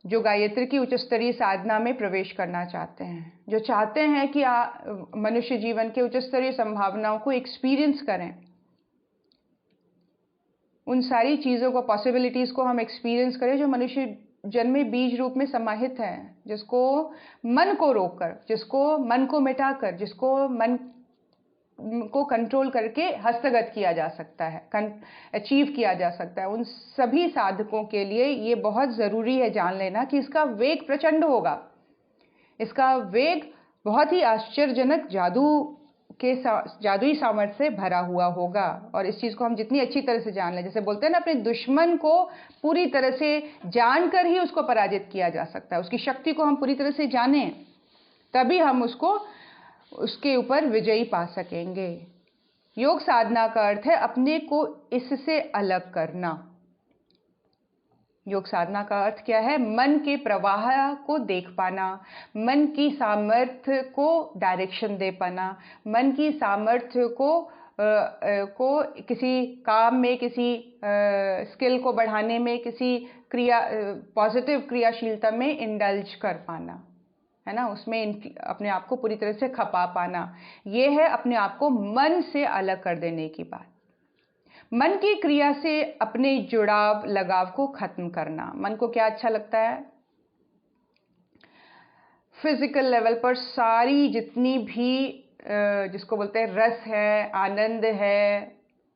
जो गायत्री की उच्च स्तरीय साधना में प्रवेश करना चाहते हैं, जो चाहते हैं कि मनुष्य जीवन के उच्च स्तरीय संभावनाओं को एक्सपीरियंस करें, उन सारी चीज़ों को, पॉसिबिलिटीज़ को हम एक्सपीरियंस करें जो मनुष्य जन्म में बीज रूप में समाहित है, जिसको मन को रोककर, जिसको मन को मिटाकर, जिसको मन को कंट्रोल करके हस्तगत किया जा सकता है, अचीव किया जा सकता है। उन सभी साधकों के लिए ये बहुत ज़रूरी है जान लेना कि इसका वेग प्रचंड होगा, इसका वेग बहुत ही आश्चर्यजनक जादुई सामर्थ्य से भरा हुआ होगा। और इस चीज़ को हम जितनी अच्छी तरह से जान लें, जैसे बोलते हैं ना, अपने दुश्मन को पूरी तरह से जानकर ही उसको पराजित किया जा सकता है। उसकी शक्ति को हम पूरी तरह से जानें तभी हम उसके ऊपर विजयी पा सकेंगे। योग साधना का अर्थ है अपने को इससे अलग करना। योग साधना का अर्थ क्या है? मन के प्रवाह को देख पाना, मन की सामर्थ्य को डायरेक्शन दे पाना, मन की सामर्थ्य को किसी काम में, किसी स्किल को बढ़ाने में, किसी पॉजिटिव क्रियाशीलता में इंडल्ज कर पाना, है ना, उसमें अपने आप को पूरी तरह से खपा पाना। ये है अपने आप को मन से अलग कर देने की बात। मन की क्रिया से अपने जुड़ाव, लगाव को खत्म करना। मन को क्या अच्छा लगता है? फिजिकल लेवल पर सारी जितनी भी जिसको बोलते हैं रस है, आनंद है,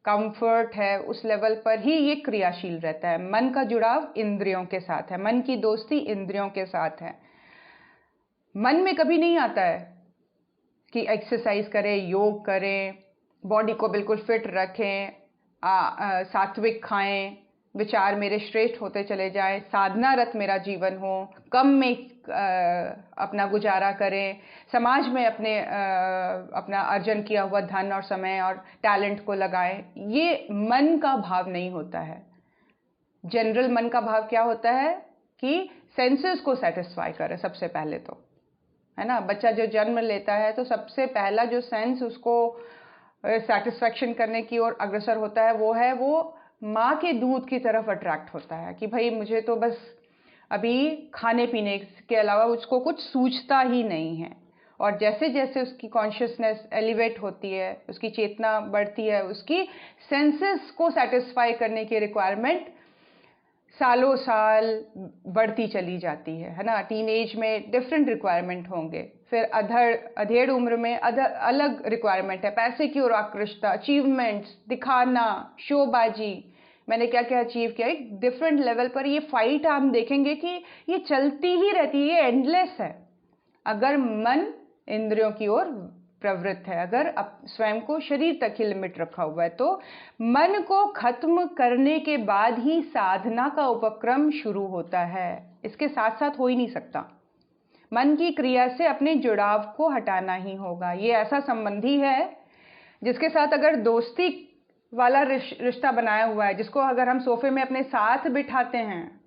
कंफर्ट है, उस लेवल पर ही ये क्रियाशील रहता है। मन का जुड़ाव इंद्रियों के साथ है, मन की दोस्ती इंद्रियों के साथ है। मन में कभी नहीं आता है कि एक्सरसाइज करें, योग करें, बॉडी को बिल्कुल फिट रखें, सात्विक खाएं, विचार मेरे श्रेष्ठ होते चले जाएं, साधनारत मेरा जीवन हो, कम में अपना गुजारा करें, समाज में अपना अर्जन किया हुआ धन और समय और टैलेंट को लगाएं। ये मन का भाव नहीं होता है। जनरल मन का भाव क्या होता है कि सेंसेस को सेटिस्फाई करे सबसे पहले तो, है ना। बच्चा जो जन्म लेता है तो सबसे पहला जो सेंस उसको सेटिस्फैक्शन करने की ओर अग्रसर होता है वो माँ के दूध की तरफ अट्रैक्ट होता है कि भाई मुझे तो बस अभी खाने पीने के अलावा उसको कुछ सूझता ही नहीं है। और जैसे जैसे उसकी कॉन्शियसनेस एलिवेट होती है, उसकी चेतना बढ़ती है, उसकी सेंसेस को सेटिस्फाई करने की रिक्वायरमेंट सालों साल बढ़ती चली जाती है ना। टीनेज में डिफरेंट रिक्वायरमेंट होंगे, फिर अधेड़ उम्र में अलग रिक्वायरमेंट है, पैसे की ओर आकृष्टता, अचीवमेंट्स, दिखाना, शोबाजी, मैंने क्या क्या अचीव किया। एक डिफरेंट लेवल पर ये फाइट हम देखेंगे कि ये चलती ही रहती है, ये एंडलेस है। अगर मन इंद्रियों की ओर प्रवृत्त है, अगर स्वयं को शरीर तक ही लिमिट रखा हुआ है, तो मन को खत्म करने के बाद ही साधना का उपक्रम शुरू होता है। इसके साथ साथ हो ही नहीं सकता। मन की क्रिया से अपने जुड़ाव को हटाना ही होगा। ये ऐसा संबंधी है जिसके साथ अगर दोस्ती वाला रिश्ता बनाया हुआ है, जिसको अगर हम सोफे में अपने साथ बिठाते हैं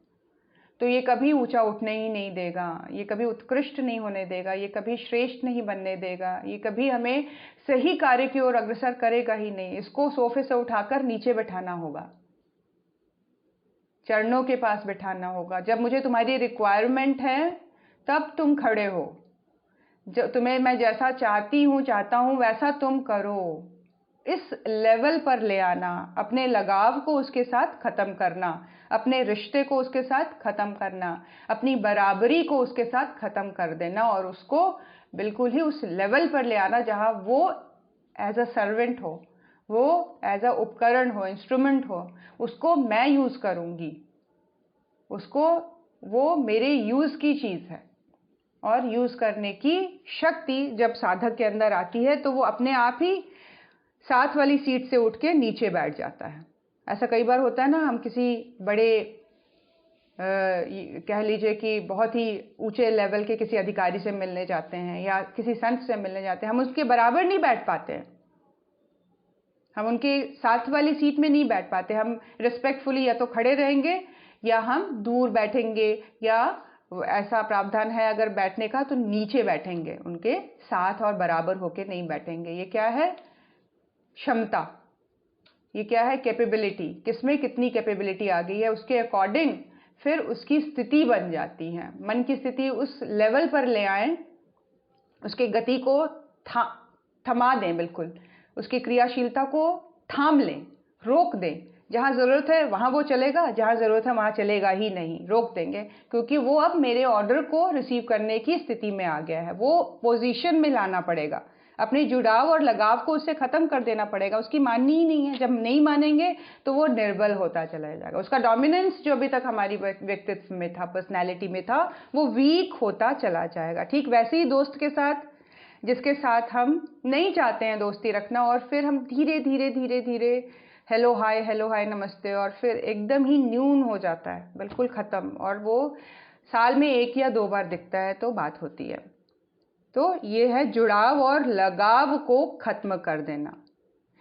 तो ये कभी ऊंचा उठने ही नहीं देगा, ये कभी उत्कृष्ट नहीं होने देगा, ये कभी श्रेष्ठ नहीं बनने देगा, ये कभी हमें सही कार्य की ओर अग्रसर करेगा ही नहीं। इसको सोफे से उठाकर नीचे बिठाना होगा, चरणों के पास बिठाना होगा। जब मुझे तुम्हारी रिक्वायरमेंट है तब तुम खड़े हो, जो तुम्हें मैं जैसा चाहता हूं वैसा तुम करो। इस लेवल पर ले आना, अपने लगाव को उसके साथ खत्म करना, अपने रिश्ते को उसके साथ खत्म करना, अपनी बराबरी को उसके साथ खत्म कर देना और उसको बिल्कुल ही उस लेवल पर ले आना जहां वो एज अ सर्वेंट हो, वो एज अ उपकरण हो, इंस्ट्रूमेंट हो, उसको मैं यूज करूंगी, उसको वो मेरे यूज की चीज है। और यूज करने की शक्ति जब साधक के अंदर आती है तो वो अपने आप ही साथ वाली सीट से उठ के नीचे बैठ जाता है। ऐसा कई बार होता है ना, हम किसी बड़े कह लीजिए कि बहुत ही ऊंचे लेवल के किसी अधिकारी से मिलने जाते हैं या किसी संत से मिलने जाते हैं, हम उसके बराबर नहीं बैठ पाते हैं, हम उनके साथ वाली सीट में नहीं बैठ पाते। हम रिस्पेक्टफुली या तो खड़े रहेंगे या हम दूर बैठेंगे, या ऐसा प्रावधान है अगर बैठने का तो नीचे बैठेंगे, उनके साथ और बराबर होके नहीं बैठेंगे। ये क्या है? क्षमता। ये क्या है? कैपेबिलिटी। किसमें कितनी कैपेबिलिटी आ गई है उसके अकॉर्डिंग फिर उसकी स्थिति बन जाती है। मन की स्थिति उस लेवल पर ले आए, उसके गति को थमा दें, बिल्कुल उसकी क्रियाशीलता को थाम लें, रोक दें। जहां जरूरत है वहां वो चलेगा, जहां जरूरत है वहां चलेगा ही नहीं, रोक देंगे, क्योंकि वो अब मेरे ऑर्डर को रिसीव करने की स्थिति में आ गया है। वो पोजीशन में लाना पड़ेगा, अपने जुड़ाव और लगाव को उससे खत्म कर देना पड़ेगा। उसकी माननी ही नहीं है। जब नहीं मानेंगे तो वो निर्बल होता चला जाएगा, उसका डोमिनेंस जो अभी तक हमारी व्यक्तित्व में था, पर्सनैलिटी में था, वो वीक होता चला जाएगा। ठीक वैसे ही दोस्त के साथ, जिसके साथ हम नहीं चाहते हैं दोस्ती रखना, और फिर हम धीरे धीरे धीरे धीरे हेलो हाय नमस्ते, और फिर एकदम ही न्यून हो जाता है, बिल्कुल खत्म, और वो साल में 1 या 2 बार दिखता है तो बात होती है। तो ये है जुड़ाव और लगाव को खत्म कर देना।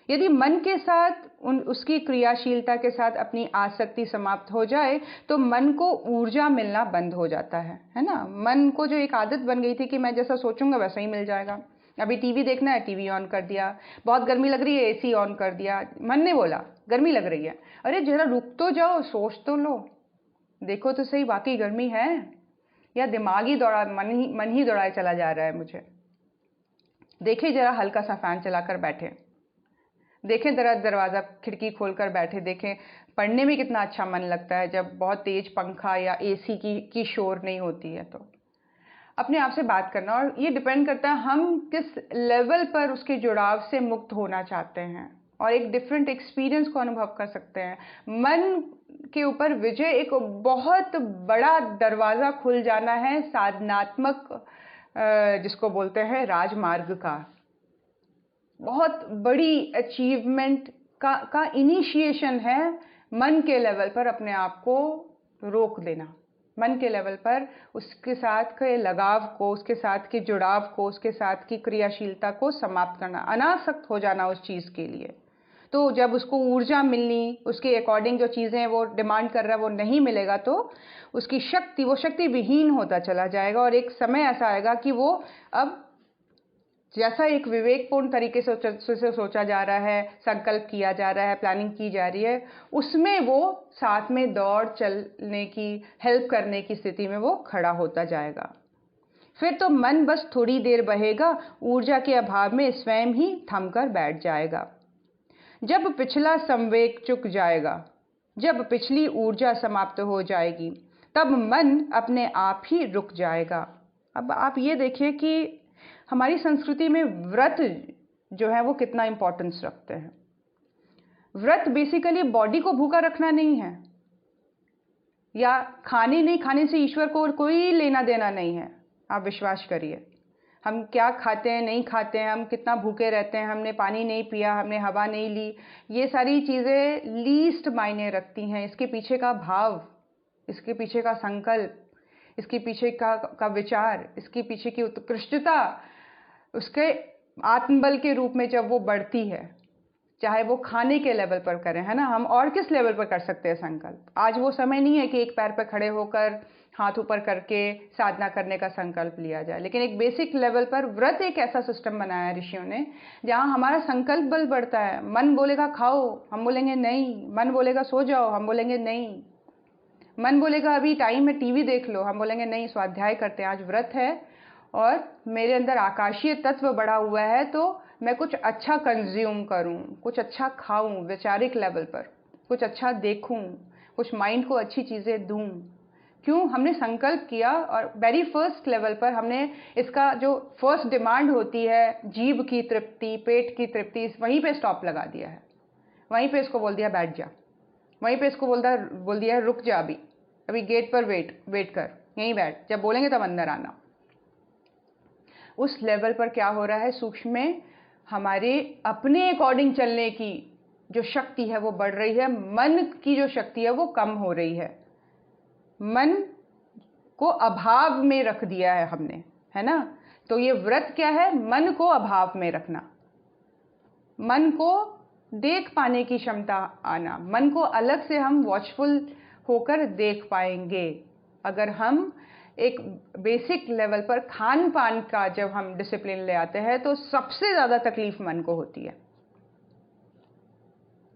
यदि मन के साथ उसकी क्रियाशीलता के साथ अपनी आसक्ति समाप्त हो जाए तो मन को ऊर्जा मिलना बंद हो जाता है ना। मन को जो एक आदत बन गई थी कि मैं जैसा सोचूंगा वैसा ही मिल जाएगा। अभी टीवी देखना है, टीवी ऑन कर दिया, बहुत गर्मी लग रही है, एसी ऑन कर दिया, मन ने बोला गर्मी लग रही है, अरे जरा रुक तो जाओ, सोच तो लो, देखो तो सही वाकई गर्मी है या दिमागी दौड़ा मन ही दौड़ाए चला जा रहा है मुझे। देखे जरा हल्का सा फैन चलाकर बैठे, देखें जरा दरवाज़ा खिड़की खोलकर बैठे, देखें पढ़ने में कितना अच्छा मन लगता है जब बहुत तेज पंखा या एसी की शोर नहीं होती है। तो अपने आप से बात करना, और ये डिपेंड करता है हम किस लेवल पर उसके जुड़ाव से मुक्त होना चाहते हैं और एक डिफरेंट एक्सपीरियंस को अनुभव कर सकते हैं। मन के ऊपर विजय एक बहुत बड़ा दरवाज़ा खुल जाना है साधनात्मक, जिसको बोलते हैं राजमार्ग का, बहुत बड़ी अचीवमेंट का इनिशिएशन है मन के लेवल पर अपने आप को रोक देना, मन के लेवल पर उसके साथ के लगाव को, उसके साथ के जुड़ाव को, उसके साथ की क्रियाशीलता को समाप्त करना, अनासक्त हो जाना उस चीज़ के लिए। तो जब उसको ऊर्जा मिलनी, उसके अकॉर्डिंग जो चीज़ें वो डिमांड कर रहा है वो नहीं मिलेगा तो उसकी शक्ति, वो शक्ति विहीन होता चला जाएगा और एक समय ऐसा आएगा कि वो अब जैसा एक विवेकपूर्ण तरीके से सोचा जा रहा है, संकल्प किया जा रहा है, प्लानिंग की जा रही है, उसमें वो साथ में दौड़ चलने की, हेल्प करने की स्थिति में वो खड़ा होता जाएगा। फिर तो मन बस थोड़ी देर बहेगा, ऊर्जा के अभाव में स्वयं ही थमकर बैठ जाएगा। जब पिछला संवेग चुक जाएगा, जब पिछली ऊर्जा समाप्त हो जाएगी, तब मन अपने आप ही रुक जाएगा। अब आप ये देखिए कि हमारी संस्कृति में व्रत जो है वो कितना इम्पोर्टेंस रखते हैं। व्रत बेसिकली बॉडी को भूखा रखना नहीं है, या खाने नहीं खाने से ईश्वर को कोई लेना देना नहीं है। आप विश्वास करिए, हम क्या खाते हैं, नहीं खाते हैं, हम कितना भूखे रहते हैं, हमने पानी नहीं पिया, हमने हवा नहीं ली, ये सारी चीज़ें लीस्ट मायने रखती हैं। इसके पीछे का भाव, इसके पीछे का संकल्प, इसके पीछे का विचार, इसके पीछे की उत्कृष्टता उसके आत्मबल के रूप में जब वो बढ़ती है, चाहे वो खाने के लेवल पर करें, है ना, हम और किस लेवल पर कर सकते हैं संकल्प। आज वो समय नहीं है कि एक पैर पर खड़े होकर हाथ ऊपर करके साधना करने का संकल्प लिया जाए, लेकिन एक बेसिक लेवल पर व्रत एक ऐसा सिस्टम बनाया है ऋषियों ने जहाँ हमारा संकल्प बल बढ़ता है। मन बोलेगा खाओ, हम बोलेंगे नहीं। मन बोलेगा सो जाओ, हम बोलेंगे नहीं। मन बोलेगा अभी टाइम है, टीवी देख लो, हम बोलेंगे नहीं, स्वाध्याय करते हैं, आज व्रत है और मेरे अंदर आकाशीय तत्व बढ़ा हुआ है तो मैं कुछ अच्छा कंज्यूम करूं, कुछ अच्छा खाऊं, वैचारिक लेवल पर कुछ अच्छा देखूं, कुछ माइंड को अच्छी चीज़ें दूं। क्यों? हमने संकल्प किया और वेरी फर्स्ट लेवल पर हमने इसका जो फर्स्ट डिमांड होती है जीभ की तृप्ति, पेट की तृप्ति, वहीं पे स्टॉप लगा दिया है। वहीं पे इसको बोल दिया बैठ जा, वहीं पे इसको बोल दिया रुक जा, अभी गेट पर वेट कर, यहीं बैठ, जब बोलेंगे तब अंदर आना। उस लेवल पर क्या हो रहा है, सूक्ष्म में हमारे अपने अकॉर्डिंग चलने की जो शक्ति है वो बढ़ रही है, मन की जो शक्ति है वो कम हो रही है। मन को अभाव में रख दिया है हमने, है ना। तो ये व्रत क्या है? मन को अभाव में रखना, मन को देख पाने की क्षमता आना, मन को अलग से हम वॉचफुल होकर देख पाएंगे। अगर हम एक बेसिक लेवल पर खान पान का जब हम डिसिप्लिन ले आते हैं तो सबसे ज़्यादा तकलीफ मन को होती है,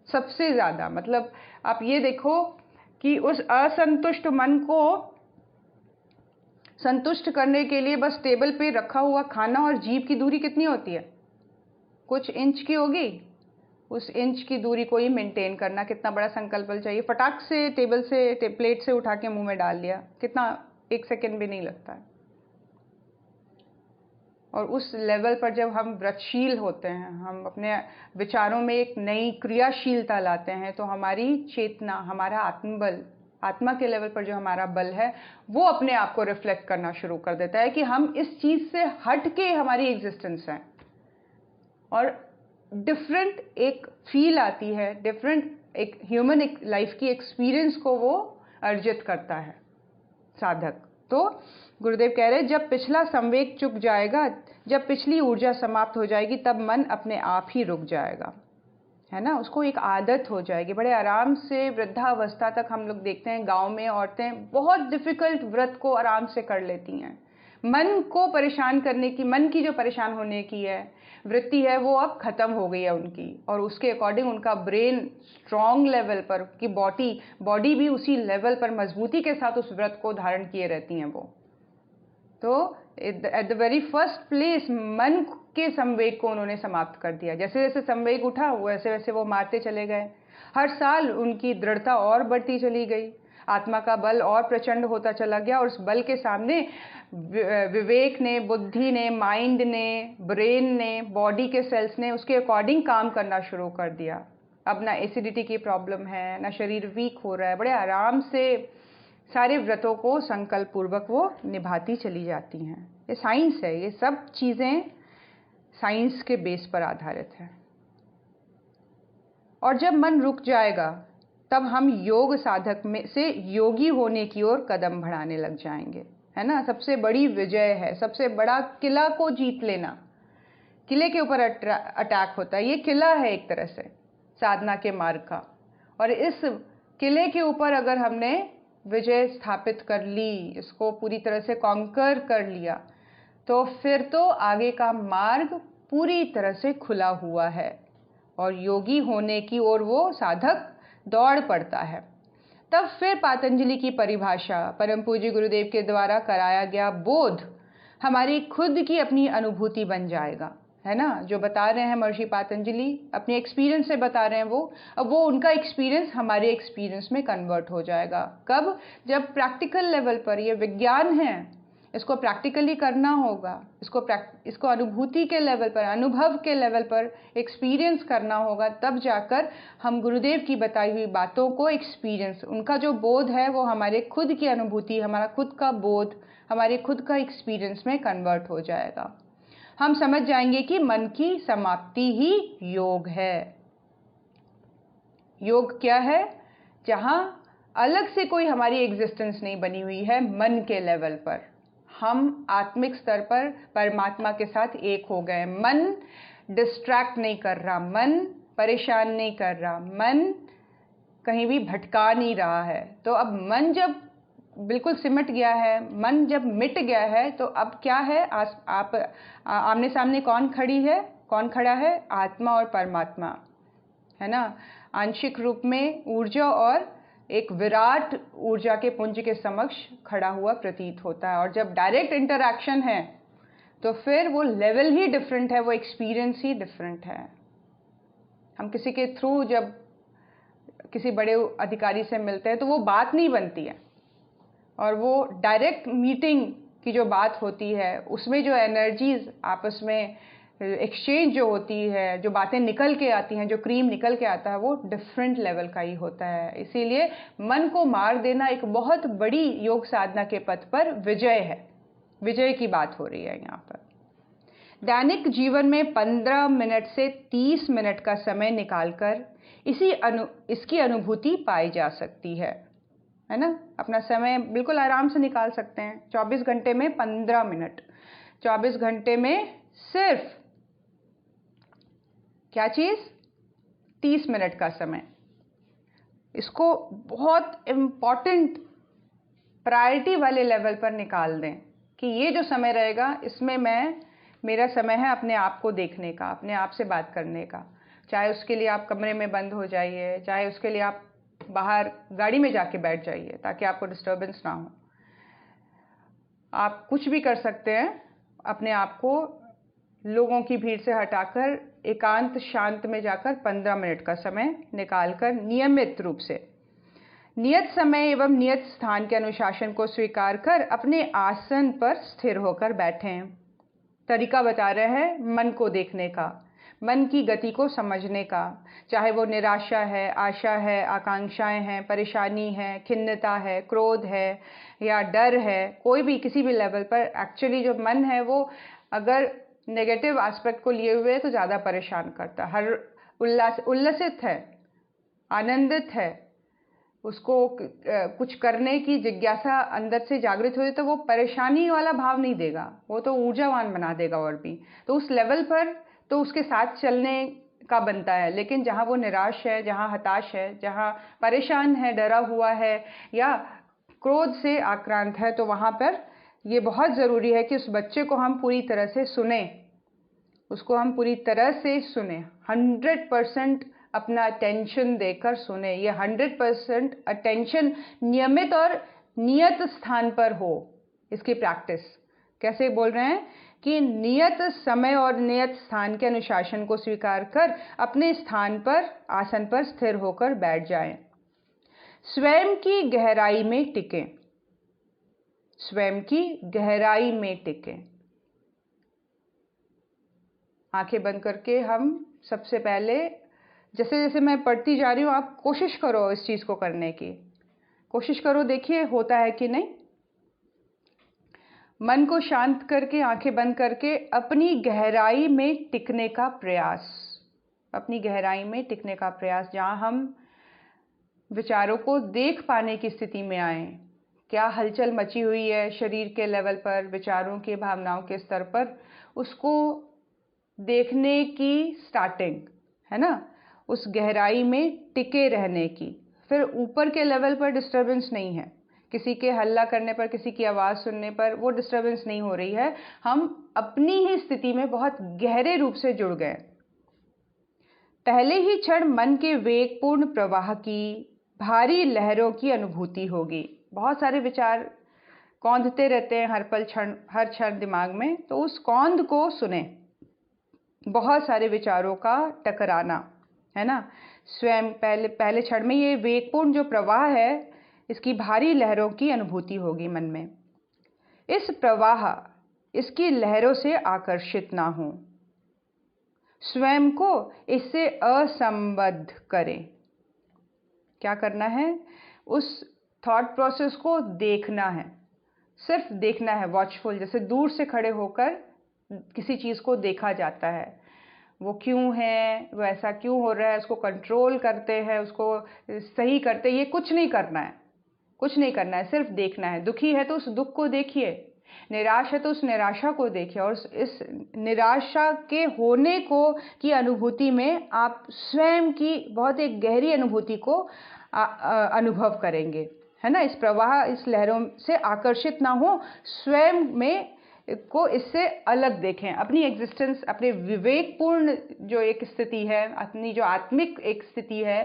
सबसे ज़्यादा। मतलब आप ये देखो कि उस असंतुष्ट मन को संतुष्ट करने के लिए बस टेबल पे रखा हुआ खाना और जीभ की दूरी कितनी होती है? कुछ इंच की होगी। उस इंच की दूरी को ही मेंटेन करना कितना बड़ा संकल्प चाहिए। फटाक से टेबल से प्लेट से उठा के मुंह में डाल लिया, कितना, 1 सेकेंड भी नहीं लगता है। और उस लेवल पर जब हम व्रतशील होते हैं, हम अपने विचारों में एक नई क्रियाशीलता लाते हैं, तो हमारी चेतना, हमारा आत्मबल, आत्मा के लेवल पर जो हमारा बल है वो अपने आप को रिफ्लेक्ट करना शुरू कर देता है कि हम इस चीज़ से हट के हमारी एग्जिस्टेंस है। और डिफरेंट एक फील आती है, डिफरेंट एक ह्यूमन लाइफ की एक्सपीरियंस को वो अर्जित करता है साधक। तो गुरुदेव कह रहे हैं जब पिछला संवेग चुक जाएगा, जब पिछली ऊर्जा समाप्त हो जाएगी, तब मन अपने आप ही रुक जाएगा, है ना। उसको एक आदत हो जाएगी। बड़े आराम से वृद्धावस्था तक हम लोग देखते हैं गांव में औरतें बहुत डिफ़िकल्ट व्रत को आराम से कर लेती हैं। मन को परेशान करने की, मन की जो परेशान होने की है वृत्ति है, वो अब ख़त्म हो गई है उनकी, और उसके अकॉर्डिंग उनका ब्रेन स्ट्रॉन्ग लेवल पर, कि बॉडी भी उसी लेवल पर मजबूती के साथ उस व्रत को धारण किए रहती हैं वो। तो at the very first place मन के संवेग को उन्होंने समाप्त कर दिया। जैसे जैसे संवेग उठा वैसे वैसे वो मारते चले गए। हर साल उनकी दृढ़ता और बढ़ती चली गई, आत्मा का बल और प्रचंड होता चला गया, और उस बल के सामने विवेक ने, बुद्धि ने, माइंड ने, ब्रेन ने, बॉडी के सेल्स ने उसके अकॉर्डिंग काम करना शुरू कर दिया। अब ना एसिडिटी की प्रॉब्लम है, ना शरीर वीक हो रहा है, बड़े आराम से सारे व्रतों को संकल्प पूर्वक वो निभाती चली जाती हैं। ये साइंस है, ये सब चीज़ें साइंस के बेस पर आधारित है। और जब मन रुक जाएगा तब हम योग साधक में से योगी होने की ओर कदम बढ़ाने लग जाएंगे, है ना। सबसे बड़ी विजय है, सबसे बड़ा किला को जीत लेना। किले के ऊपर अटैक होता है, ये किला है एक तरह से साधना के मार्ग का। और इस किले के ऊपर अगर हमने विजय स्थापित कर ली, इसको पूरी तरह से कॉन्कर कर लिया, तो फिर तो आगे का मार्ग पूरी तरह से खुला हुआ है और योगी होने की ओर वो साधक दौड़ पड़ता है। तब फिर पातंजलि की परिभाषा, परम पूज्य गुरुदेव के द्वारा कराया गया बोध हमारी खुद की अपनी अनुभूति बन जाएगा, है ना। जो बता रहे हैं महर्षि पातंजलि, अपने एक्सपीरियंस से बता रहे हैं वो, अब वो उनका एक्सपीरियंस हमारे एक्सपीरियंस में कन्वर्ट हो जाएगा। कब? जब प्रैक्टिकल लेवल पर, ये विज्ञान है, इसको प्रैक्टिकली करना होगा, इसको अनुभूति के लेवल पर, अनुभव के लेवल पर एक्सपीरियंस करना होगा, तब जाकर हम गुरुदेव की बताई हुई बातों को एक्सपीरियंस, उनका जो बोध है वो हमारे खुद की अनुभूति, हमारा खुद का बोध, हमारे खुद का एक्सपीरियंस में कन्वर्ट हो जाएगा। हम समझ जाएंगे कि मन की समाप्ति ही योग है। योग क्या है? जहाँ अलग से कोई हमारी एग्जिस्टेंस नहीं बनी हुई है, मन के लेवल पर हम आत्मिक स्तर पर परमात्मा के साथ एक हो गए। मन डिस्ट्रैक्ट नहीं कर रहा, मन परेशान नहीं कर रहा, मन कहीं भी भटका नहीं रहा है। तो अब मन जब बिल्कुल सिमट गया है, मन जब मिट गया है, तो अब क्या है? आप आमने सामने कौन खड़ा है? आत्मा और परमात्मा, है ना। आंशिक रूप में ऊर्जा और एक विराट ऊर्जा के पुंज के समक्ष खड़ा हुआ प्रतीत होता है। और जब डायरेक्ट इंटरैक्शन है तो फिर वो लेवल ही डिफरेंट है, वो एक्सपीरियंस ही डिफरेंट है। हम किसी के थ्रू जब किसी बड़े अधिकारी से मिलते हैं तो वो बात नहीं बनती है, और वो डायरेक्ट मीटिंग की जो बात होती है उसमें जो एनर्जीज आपस में एक्सचेंज जो होती है, जो बातें निकल के आती हैं, जो क्रीम निकल के आता है, वो डिफरेंट लेवल का ही होता है। इसीलिए मन को मार देना एक बहुत बड़ी योग साधना के पथ पर विजय है। विजय की बात हो रही है यहाँ पर। दैनिक जीवन में 15 मिनट से 30 मिनट का समय निकालकर इसकी अनुभूति पाई जा सकती है ना। अपना समय बिल्कुल आराम से निकाल सकते हैं। 24 घंटे में 15 मिनट, 24 घंटे में सिर्फ क्या चीज़? 30 मिनट का समय। इसको बहुत इम्पॉर्टेंट प्रायोरिटी वाले लेवल पर निकाल दें कि ये जो समय रहेगा इसमें मेरा समय है अपने आप को देखने का, अपने आप से बात करने का। चाहे उसके लिए आप कमरे में बंद हो जाइए, चाहे उसके लिए आप बाहर गाड़ी में जाके बैठ जाइए ताकि आपको डिस्टर्बेंस ना हो। आप कुछ भी कर सकते हैं, अपने आप को लोगों की भीड़ से हटाकर एकांत शांत में जाकर 15 मिनट का समय निकालकर नियमित रूप से नियत समय एवं नियत स्थान के अनुशासन को स्वीकार कर अपने आसन पर स्थिर होकर बैठें। तरीका बता रहे हैं मन को देखने का, मन की गति को समझने का। चाहे वो निराशा है, आशा है, आकांक्षाएं हैं, परेशानी है, खिन्नता है, क्रोध है या डर है, कोई भी किसी भी लेवल पर एक्चुअली जो मन है वो अगर नेगेटिव एस्पेक्ट को लिए हुए है तो ज़्यादा परेशान करता है। हर उल्लसित है, आनंदित है, उसको कुछ करने की जिज्ञासा अंदर से जागृत हो तो वो परेशानी वाला भाव नहीं देगा, वो तो ऊर्जावान बना देगा और भी। तो उस लेवल पर तो उसके साथ चलने का बनता है। लेकिन जहाँ वो निराश है, जहाँ हताश है, जहाँ परेशान है, डरा हुआ है या क्रोध से आक्रांत है, तो वहाँ पर ये बहुत ज़रूरी है कि उस बच्चे को हम पूरी तरह से सुने, उसको हम पूरी तरह से सुने, 100% अपना अटेंशन देकर सुने। ये 100% अटेंशन नियमित और नियत स्थान पर हो। इसकी प्रैक्टिस कैसे बोल रहे हैं कि नियत समय और नियत स्थान के अनुशासन को स्वीकार कर अपने स्थान पर, आसन पर स्थिर होकर बैठ जाएं। स्वयं की गहराई में टिकें, स्वयं की गहराई में टिकें। आंखें बंद करके हम सबसे पहले, जैसे जैसे मैं पढ़ती जा रही हूँ, आप कोशिश करो इस चीज़ को करने की, कोशिश करो, देखिए होता है कि नहीं। मन को शांत करके, आंखें बंद करके अपनी गहराई में टिकने का प्रयास, अपनी गहराई में टिकने का प्रयास, जहाँ हम विचारों को देख पाने की स्थिति में आए। क्या हलचल मची हुई है शरीर के लेवल पर, विचारों के, भावनाओं के स्तर पर, उसको देखने की स्टार्टिंग है ना, उस गहराई में टिके रहने की। फिर ऊपर के लेवल पर डिस्टर्बेंस नहीं है, किसी के हल्ला करने पर, किसी की आवाज़ सुनने पर वो डिस्टर्बेंस नहीं हो रही है। हम अपनी ही स्थिति में बहुत गहरे रूप से जुड़ गए। पहले ही क्षण मन के वेगपूर्ण प्रवाह की, भारी लहरों की अनुभूति होगी। बहुत सारे विचार कौंधते रहते हैं हर क्षण दिमाग में, तो उस कौंध को सुने। बहुत सारे विचारों का टकराना है ना, स्वयं पहले क्षण में ये वेगपूर्ण जो प्रवाह है, इसकी भारी लहरों की अनुभूति होगी मन में। इस प्रवाह, इसकी लहरों से आकर्षित ना हो, स्वयं को इससे असंबद्ध करें। क्या करना है? उस थॉट प्रोसेस को देखना है, सिर्फ देखना है, वॉचफुल, जैसे दूर से खड़े होकर किसी चीज़ को देखा जाता है। वो क्यों है, वो ऐसा क्यों हो रहा है, उसको कंट्रोल करते हैं, उसको सही करते हैं, ये कुछ नहीं करना है, कुछ नहीं करना है, सिर्फ देखना है। दुखी है तो उस दुख को देखिए, निराश है तो उस निराशा को देखिए, और इस निराशा के होने को की अनुभूति में आप स्वयं की बहुत एक गहरी अनुभूति को अनुभव करेंगे, है ना। इस प्रवाह, इस लहरों से आकर्षित ना हो, स्वयं में को इससे अलग देखें। अपनी एग्जिस्टेंस, अपने विवेकपूर्ण जो एक स्थिति है, अपनी जो आत्मिक एक स्थिति है,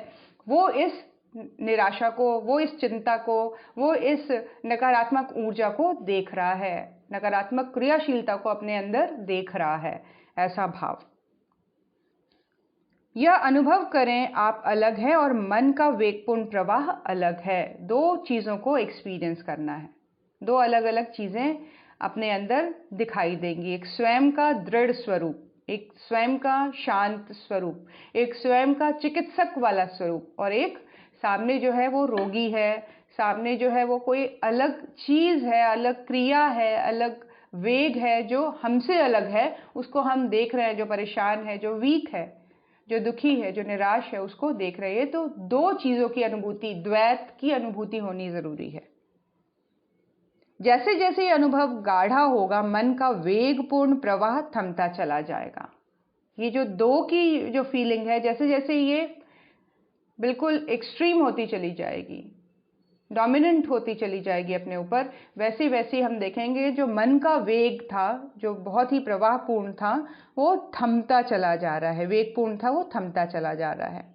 वो इस निराशा को, वो इस चिंता को, वो इस नकारात्मक ऊर्जा को देख रहा है, नकारात्मक क्रियाशीलता को अपने अंदर देख रहा है, ऐसा भाव। यह अनुभव करें आप अलग है और मन का वेगपूर्ण प्रवाह अलग है। दो चीज़ों को एक्सपीरियंस करना है, दो अलग अलग चीज़ें अपने अंदर दिखाई देंगी। एक स्वयं का दृढ़ स्वरूप, एक स्वयं का शांत स्वरूप, एक स्वयं का चिकित्सक वाला स्वरूप, और एक सामने जो है वो रोगी है, सामने जो है वो कोई अलग चीज़ है, अलग क्रिया है, अलग वेग है जो हमसे अलग है, उसको हम देख रहे हैं। जो परेशान है, जो वीक है, जो दुखी है, जो निराश है, उसको देख रहे हैं। तो दो चीज़ों की अनुभूति, द्वैत की अनुभूति होनी ज़रूरी है। जैसे जैसे ये अनुभव गाढ़ा होगा, मन का वेगपूर्ण प्रवाह थमता चला जाएगा। ये जो दो की जो फीलिंग है, जैसे जैसे ये बिल्कुल एक्सट्रीम होती चली जाएगी, डोमिनेंट होती चली जाएगी अपने ऊपर, वैसे वैसे हम देखेंगे जो मन का वेग था, जो बहुत ही प्रवाहपूर्ण था, वो थमता चला जा रहा है। वेगपूर्ण था, वो थमता चला जा रहा है।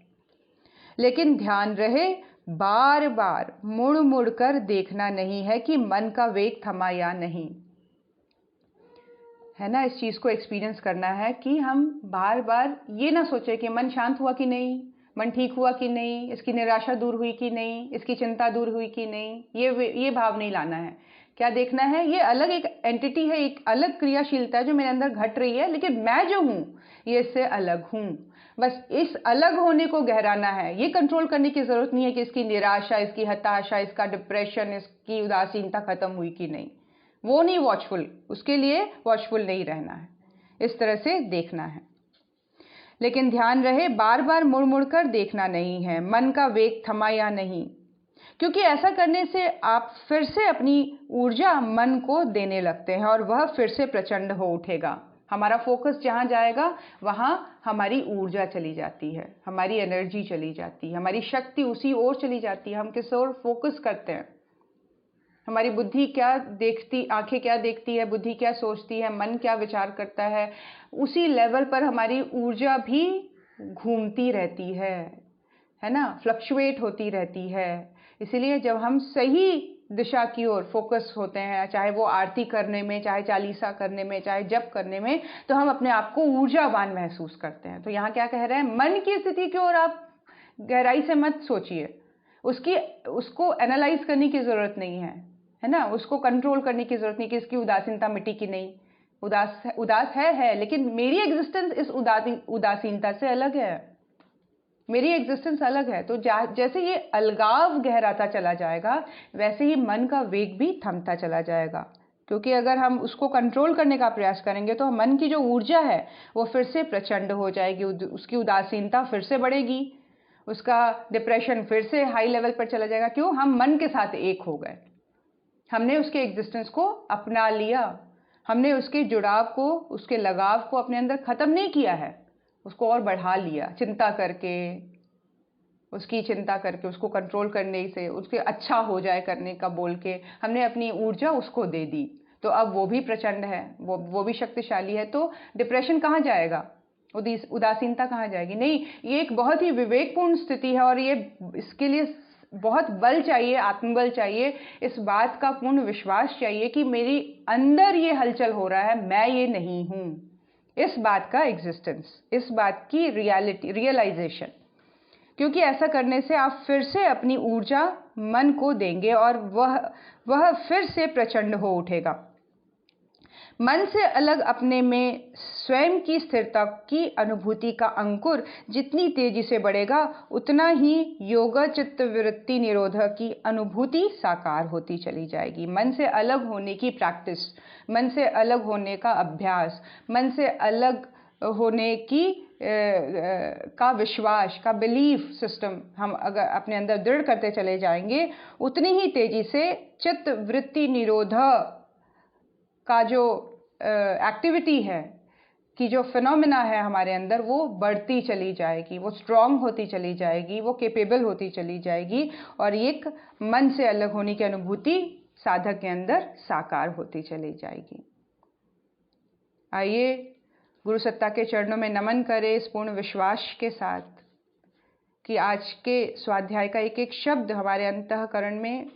लेकिन ध्यान रहे, बार बार मुड़ मुड़ कर देखना नहीं है कि मन का वेग थमा या नहीं, है ना। इस चीज़ को एक्सपीरियंस करना है कि हम बार बार ये ना सोचे कि मन शांत हुआ कि नहीं, मन ठीक हुआ कि नहीं, इसकी निराशा दूर हुई कि नहीं, इसकी चिंता दूर हुई कि नहीं, ये भाव नहीं लाना है। क्या देखना है? ये अलग एक एंटिटी है, एक अलग क्रियाशीलता है जो मेरे अंदर घट रही है, लेकिन मैं जो हूँ ये इससे अलग हूँ। बस इस अलग होने को गहराना है। ये कंट्रोल करने की ज़रूरत नहीं है कि इसकी निराशा, इसकी हताशा, इसका डिप्रेशन, इसकी उदासीनता खत्म हुई कि नहीं, वो नहीं वॉचफुल, उसके लिए वॉचफुल नहीं रहना है, इस तरह से देखना है। लेकिन ध्यान रहे, बार बार मुड़ मुड़ कर देखना नहीं है मन का वेग थमा या नहीं। क्योंकि ऐसा करने से आप फिर से अपनी ऊर्जा मन को देने लगते हैं और वह फिर से प्रचंड हो उठेगा। हमारा फोकस जहाँ जाएगा वहाँ हमारी ऊर्जा चली जाती है, हमारी एनर्जी चली जाती है, हमारी शक्ति उसी ओर चली जाती है। हम किस ओर फोकस करते हैं, हमारी बुद्धि क्या देखती, आंखें क्या देखती है, बुद्धि क्या सोचती है, मन क्या विचार करता है, उसी लेवल पर हमारी ऊर्जा भी घूमती रहती है ना, फ्लक्चुएट होती रहती है। इसीलिए जब हम सही दिशा की ओर फोकस होते हैं, चाहे वो आरती करने में, चाहे चालीसा करने में, चाहे जप करने में, तो हम अपने आप को ऊर्जावान महसूस करते हैं। तो यहाँ क्या कह रहे हैं, मन की स्थिति की ओर आप गहराई से मत सोचिए, उसको एनालाइज करने की जरूरत नहीं है ना, उसको कंट्रोल करने की जरूरत नहीं कि इसकी उदासीनता मिट्टी की नहीं, उदास है, लेकिन मेरी एग्जिस्टेंस इस उदासीनता से अलग है, मेरी एग्जिस्टेंस अलग है। तो जैसे ये अलगाव गहराता चला जाएगा, वैसे ही मन का वेग भी थमता चला जाएगा। क्योंकि अगर हम उसको कंट्रोल करने का प्रयास करेंगे तो मन की जो ऊर्जा है वो फिर से प्रचंड हो जाएगी, उसकी उदासीनता फिर से बढ़ेगी, उसका डिप्रेशन फिर से हाई लेवल पर चला जाएगा। क्यों? हम मन के साथ एक हो गए, हमने उसके एग्जिस्टेंस को अपना लिया, हमने उसके जुड़ाव को, उसके लगाव को अपने अंदर खत्म नहीं किया है, उसको और बढ़ा लिया, चिंता करके, उसको कंट्रोल करने से, उसके अच्छा हो जाए करने का बोल के हमने अपनी ऊर्जा उसको दे दी। तो अब वो भी प्रचंड है, वो भी शक्तिशाली है। तो डिप्रेशन कहाँ जाएगा, उदासीनता कहाँ जाएगी? नहीं, ये एक बहुत ही विवेकपूर्ण स्थिति है और इसके लिए बहुत बल चाहिए, आत्मबल चाहिए, इस बात का पूर्ण विश्वास चाहिए कि मेरी अंदर ये हलचल हो रहा है, मैं ये नहीं हूं, इस बात का एग्जिस्टेंस, इस बात की रियलाइजेशन। क्योंकि ऐसा करने से आप फिर से अपनी ऊर्जा मन को देंगे और वह फिर से प्रचंड हो उठेगा। मन से अलग अपने में स्वयं की स्थिरता की अनुभूति का अंकुर जितनी तेजी से बढ़ेगा, उतना ही योग चित्त वृत्ति निरोध की अनुभूति साकार होती चली जाएगी। मन से अलग होने की प्रैक्टिस, मन से अलग होने का अभ्यास, मन से अलग होने की का विश्वास, का बिलीफ सिस्टम हम अगर अपने अंदर दृढ़ करते चले जाएंगे, उतनी ही तेजी से चित्त वृत्ति निरोध का जो एक्टिविटी है, कि जो फिनोमिना है हमारे अंदर, वो बढ़ती चली जाएगी, वो स्ट्रॉन्ग होती चली जाएगी, वो केपेबल होती चली जाएगी और एक मन से अलग होने की अनुभूति साधक के अंदर साकार होती चली जाएगी। आइए गुरु सत्ता के चरणों में नमन करें इस पूर्ण विश्वास के साथ कि आज के स्वाध्याय का एक एक शब्द हमारे अंतःकरण में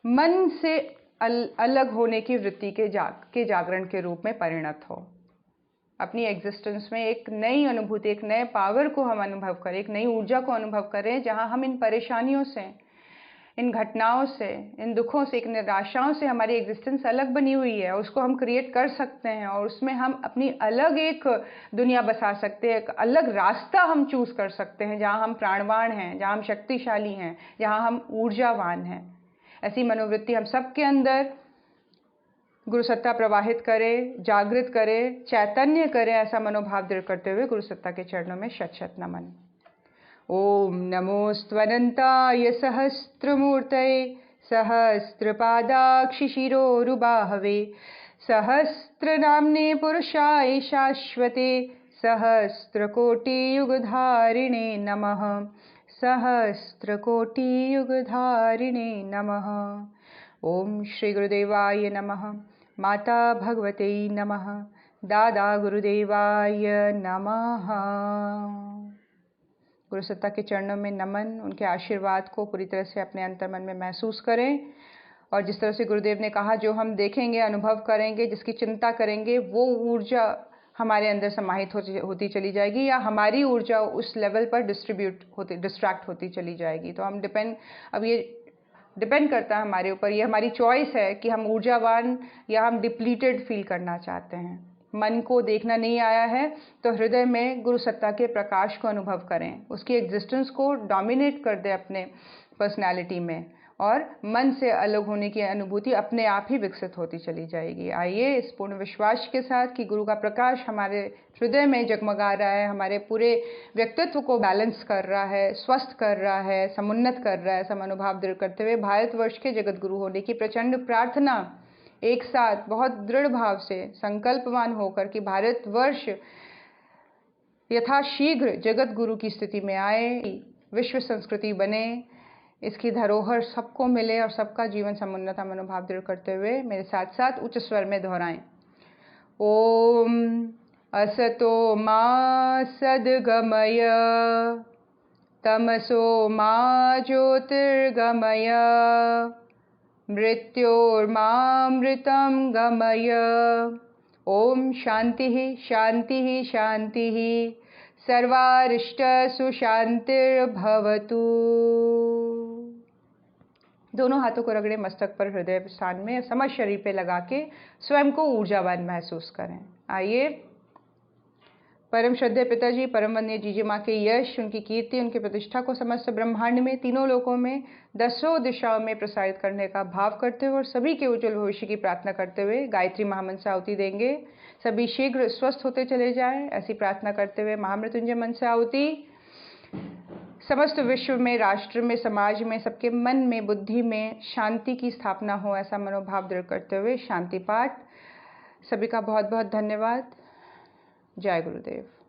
मन से अलग होने की वृत्ति के जागरण के रूप में परिणत हो। अपनी एग्जिस्टेंस में एक नई अनुभूति, एक नए पावर को हम अनुभव करें, एक नई ऊर्जा को अनुभव करें, जहां हम इन परेशानियों से, इन घटनाओं से, इन दुखों से, इन निराशाओं से हमारी एग्जिस्टेंस अलग बनी हुई है, उसको हम क्रिएट कर सकते हैं और उसमें हम अपनी अलग एक दुनिया बसा सकते हैं, एक अलग रास्ता हम चूज कर सकते हैं, जहां हम प्राणवान हैं, जहां हम शक्तिशाली हैं, जहां हम ऊर्जावान हैं। ऐसी मनोवृत्ति हम सबके अंदर गुरु सत्ता प्रवाहित करे, जागृत करे, चैतन्य करे। ऐसा मनोभाव दृढ़ करते हुए गुरु सत्ता के चरणों में शत शत नमन। ओम नमोस्त्वनंताय सहस्त्रमूर्तये सहस्त्रपादाक्षिशिरोरुबाहवे सहस्रनाम्ने पुरुषाय शाश्वते सहस्रकोटियुगधारिणे नमः सहस्रकोटियुगधारिणे नमः। ओम श्री गुरुदेवाय नमः। माता भगवते नमः। दादा गुरुदेवाय नमः। गुरु सत्ता के चरणों में नमन, उनके आशीर्वाद को पूरी तरह से अपने अंतर्मन में महसूस करें और जिस तरह से गुरुदेव ने कहा, जो हम देखेंगे, अनुभव करेंगे, जिसकी चिंता करेंगे, वो ऊर्जा हमारे अंदर समाहित होती चली जाएगी या हमारी ऊर्जा उस लेवल पर डिस्ट्रैक्ट होती चली जाएगी। तो हम ये डिपेंड करता है हमारे ऊपर, ये हमारी चॉइस है कि हम ऊर्जावान या हम डिप्लीटेड फील करना चाहते हैं। मन को देखना नहीं आया है तो हृदय में गुरु सत्ता के प्रकाश को अनुभव करें, उसकी एग्जिस्टेंस को डोमिनेट कर दे अपने पर्सनैलिटी में, और मन से अलग होने की अनुभूति अपने आप ही विकसित होती चली जाएगी। आइए इस पूर्ण विश्वास के साथ कि गुरु का प्रकाश हमारे हृदय में जगमगा रहा है, हमारे पूरे व्यक्तित्व को बैलेंस कर रहा है, स्वस्थ कर रहा है, समुन्नत कर रहा है, समनुभाव दृढ़ करते हुए भारतवर्ष के जगत गुरु होने की प्रचंड प्रार्थना एक साथ बहुत दृढ़ भाव से संकल्पवान होकर कि भारतवर्ष यथाशीघ्र जगत गुरु की स्थिति में आए, विश्व संस्कृति बने, इसकी धरोहर सबको मिले और सबका जीवन समुन्नत मनोभाव दृढ़ करते हुए मेरे साथ साथ उच्च स्वर में दोहराएं। ओम असतो मा सद्गमय तमसो मा ज्योतिर्गमय मृत्योर्मामृतं गमय। ओम शांति शांति शांति सर्वारिष्ट सुशांतिर्भवतु। दोनों हाथों को रगड़े मस्तक पर, हृदय स्थान में, समस्त शरीर पे लगा के स्वयं को ऊर्जावान महसूस करें। आइए परम श्रद्धेय पिताजी, परम वंदनीय जीजी माँ के यश, उनकी कीर्ति, उनकी प्रतिष्ठा को समस्त ब्रह्मांड में, तीनों लोकों में, दसों दिशाओं में प्रसारित करने का भाव करते हुए और सभी के उज्जवल भविष्य की प्रार्थना करते हुए गायत्री महामंत्र आहुति देंगे। सभी शीघ्र स्वस्थ होते चले जाएं, ऐसी प्रार्थना करते हुए महामृत्युंजय मंत्र आहुति समस्त विश्व में, राष्ट्र में, समाज में, सबके मन में, बुद्धि में शांति की स्थापना हो, ऐसा मनोभाव दृढ़ करते हुए शांति पाठ। सभी का बहुत बहुत धन्यवाद। जय गुरुदेव।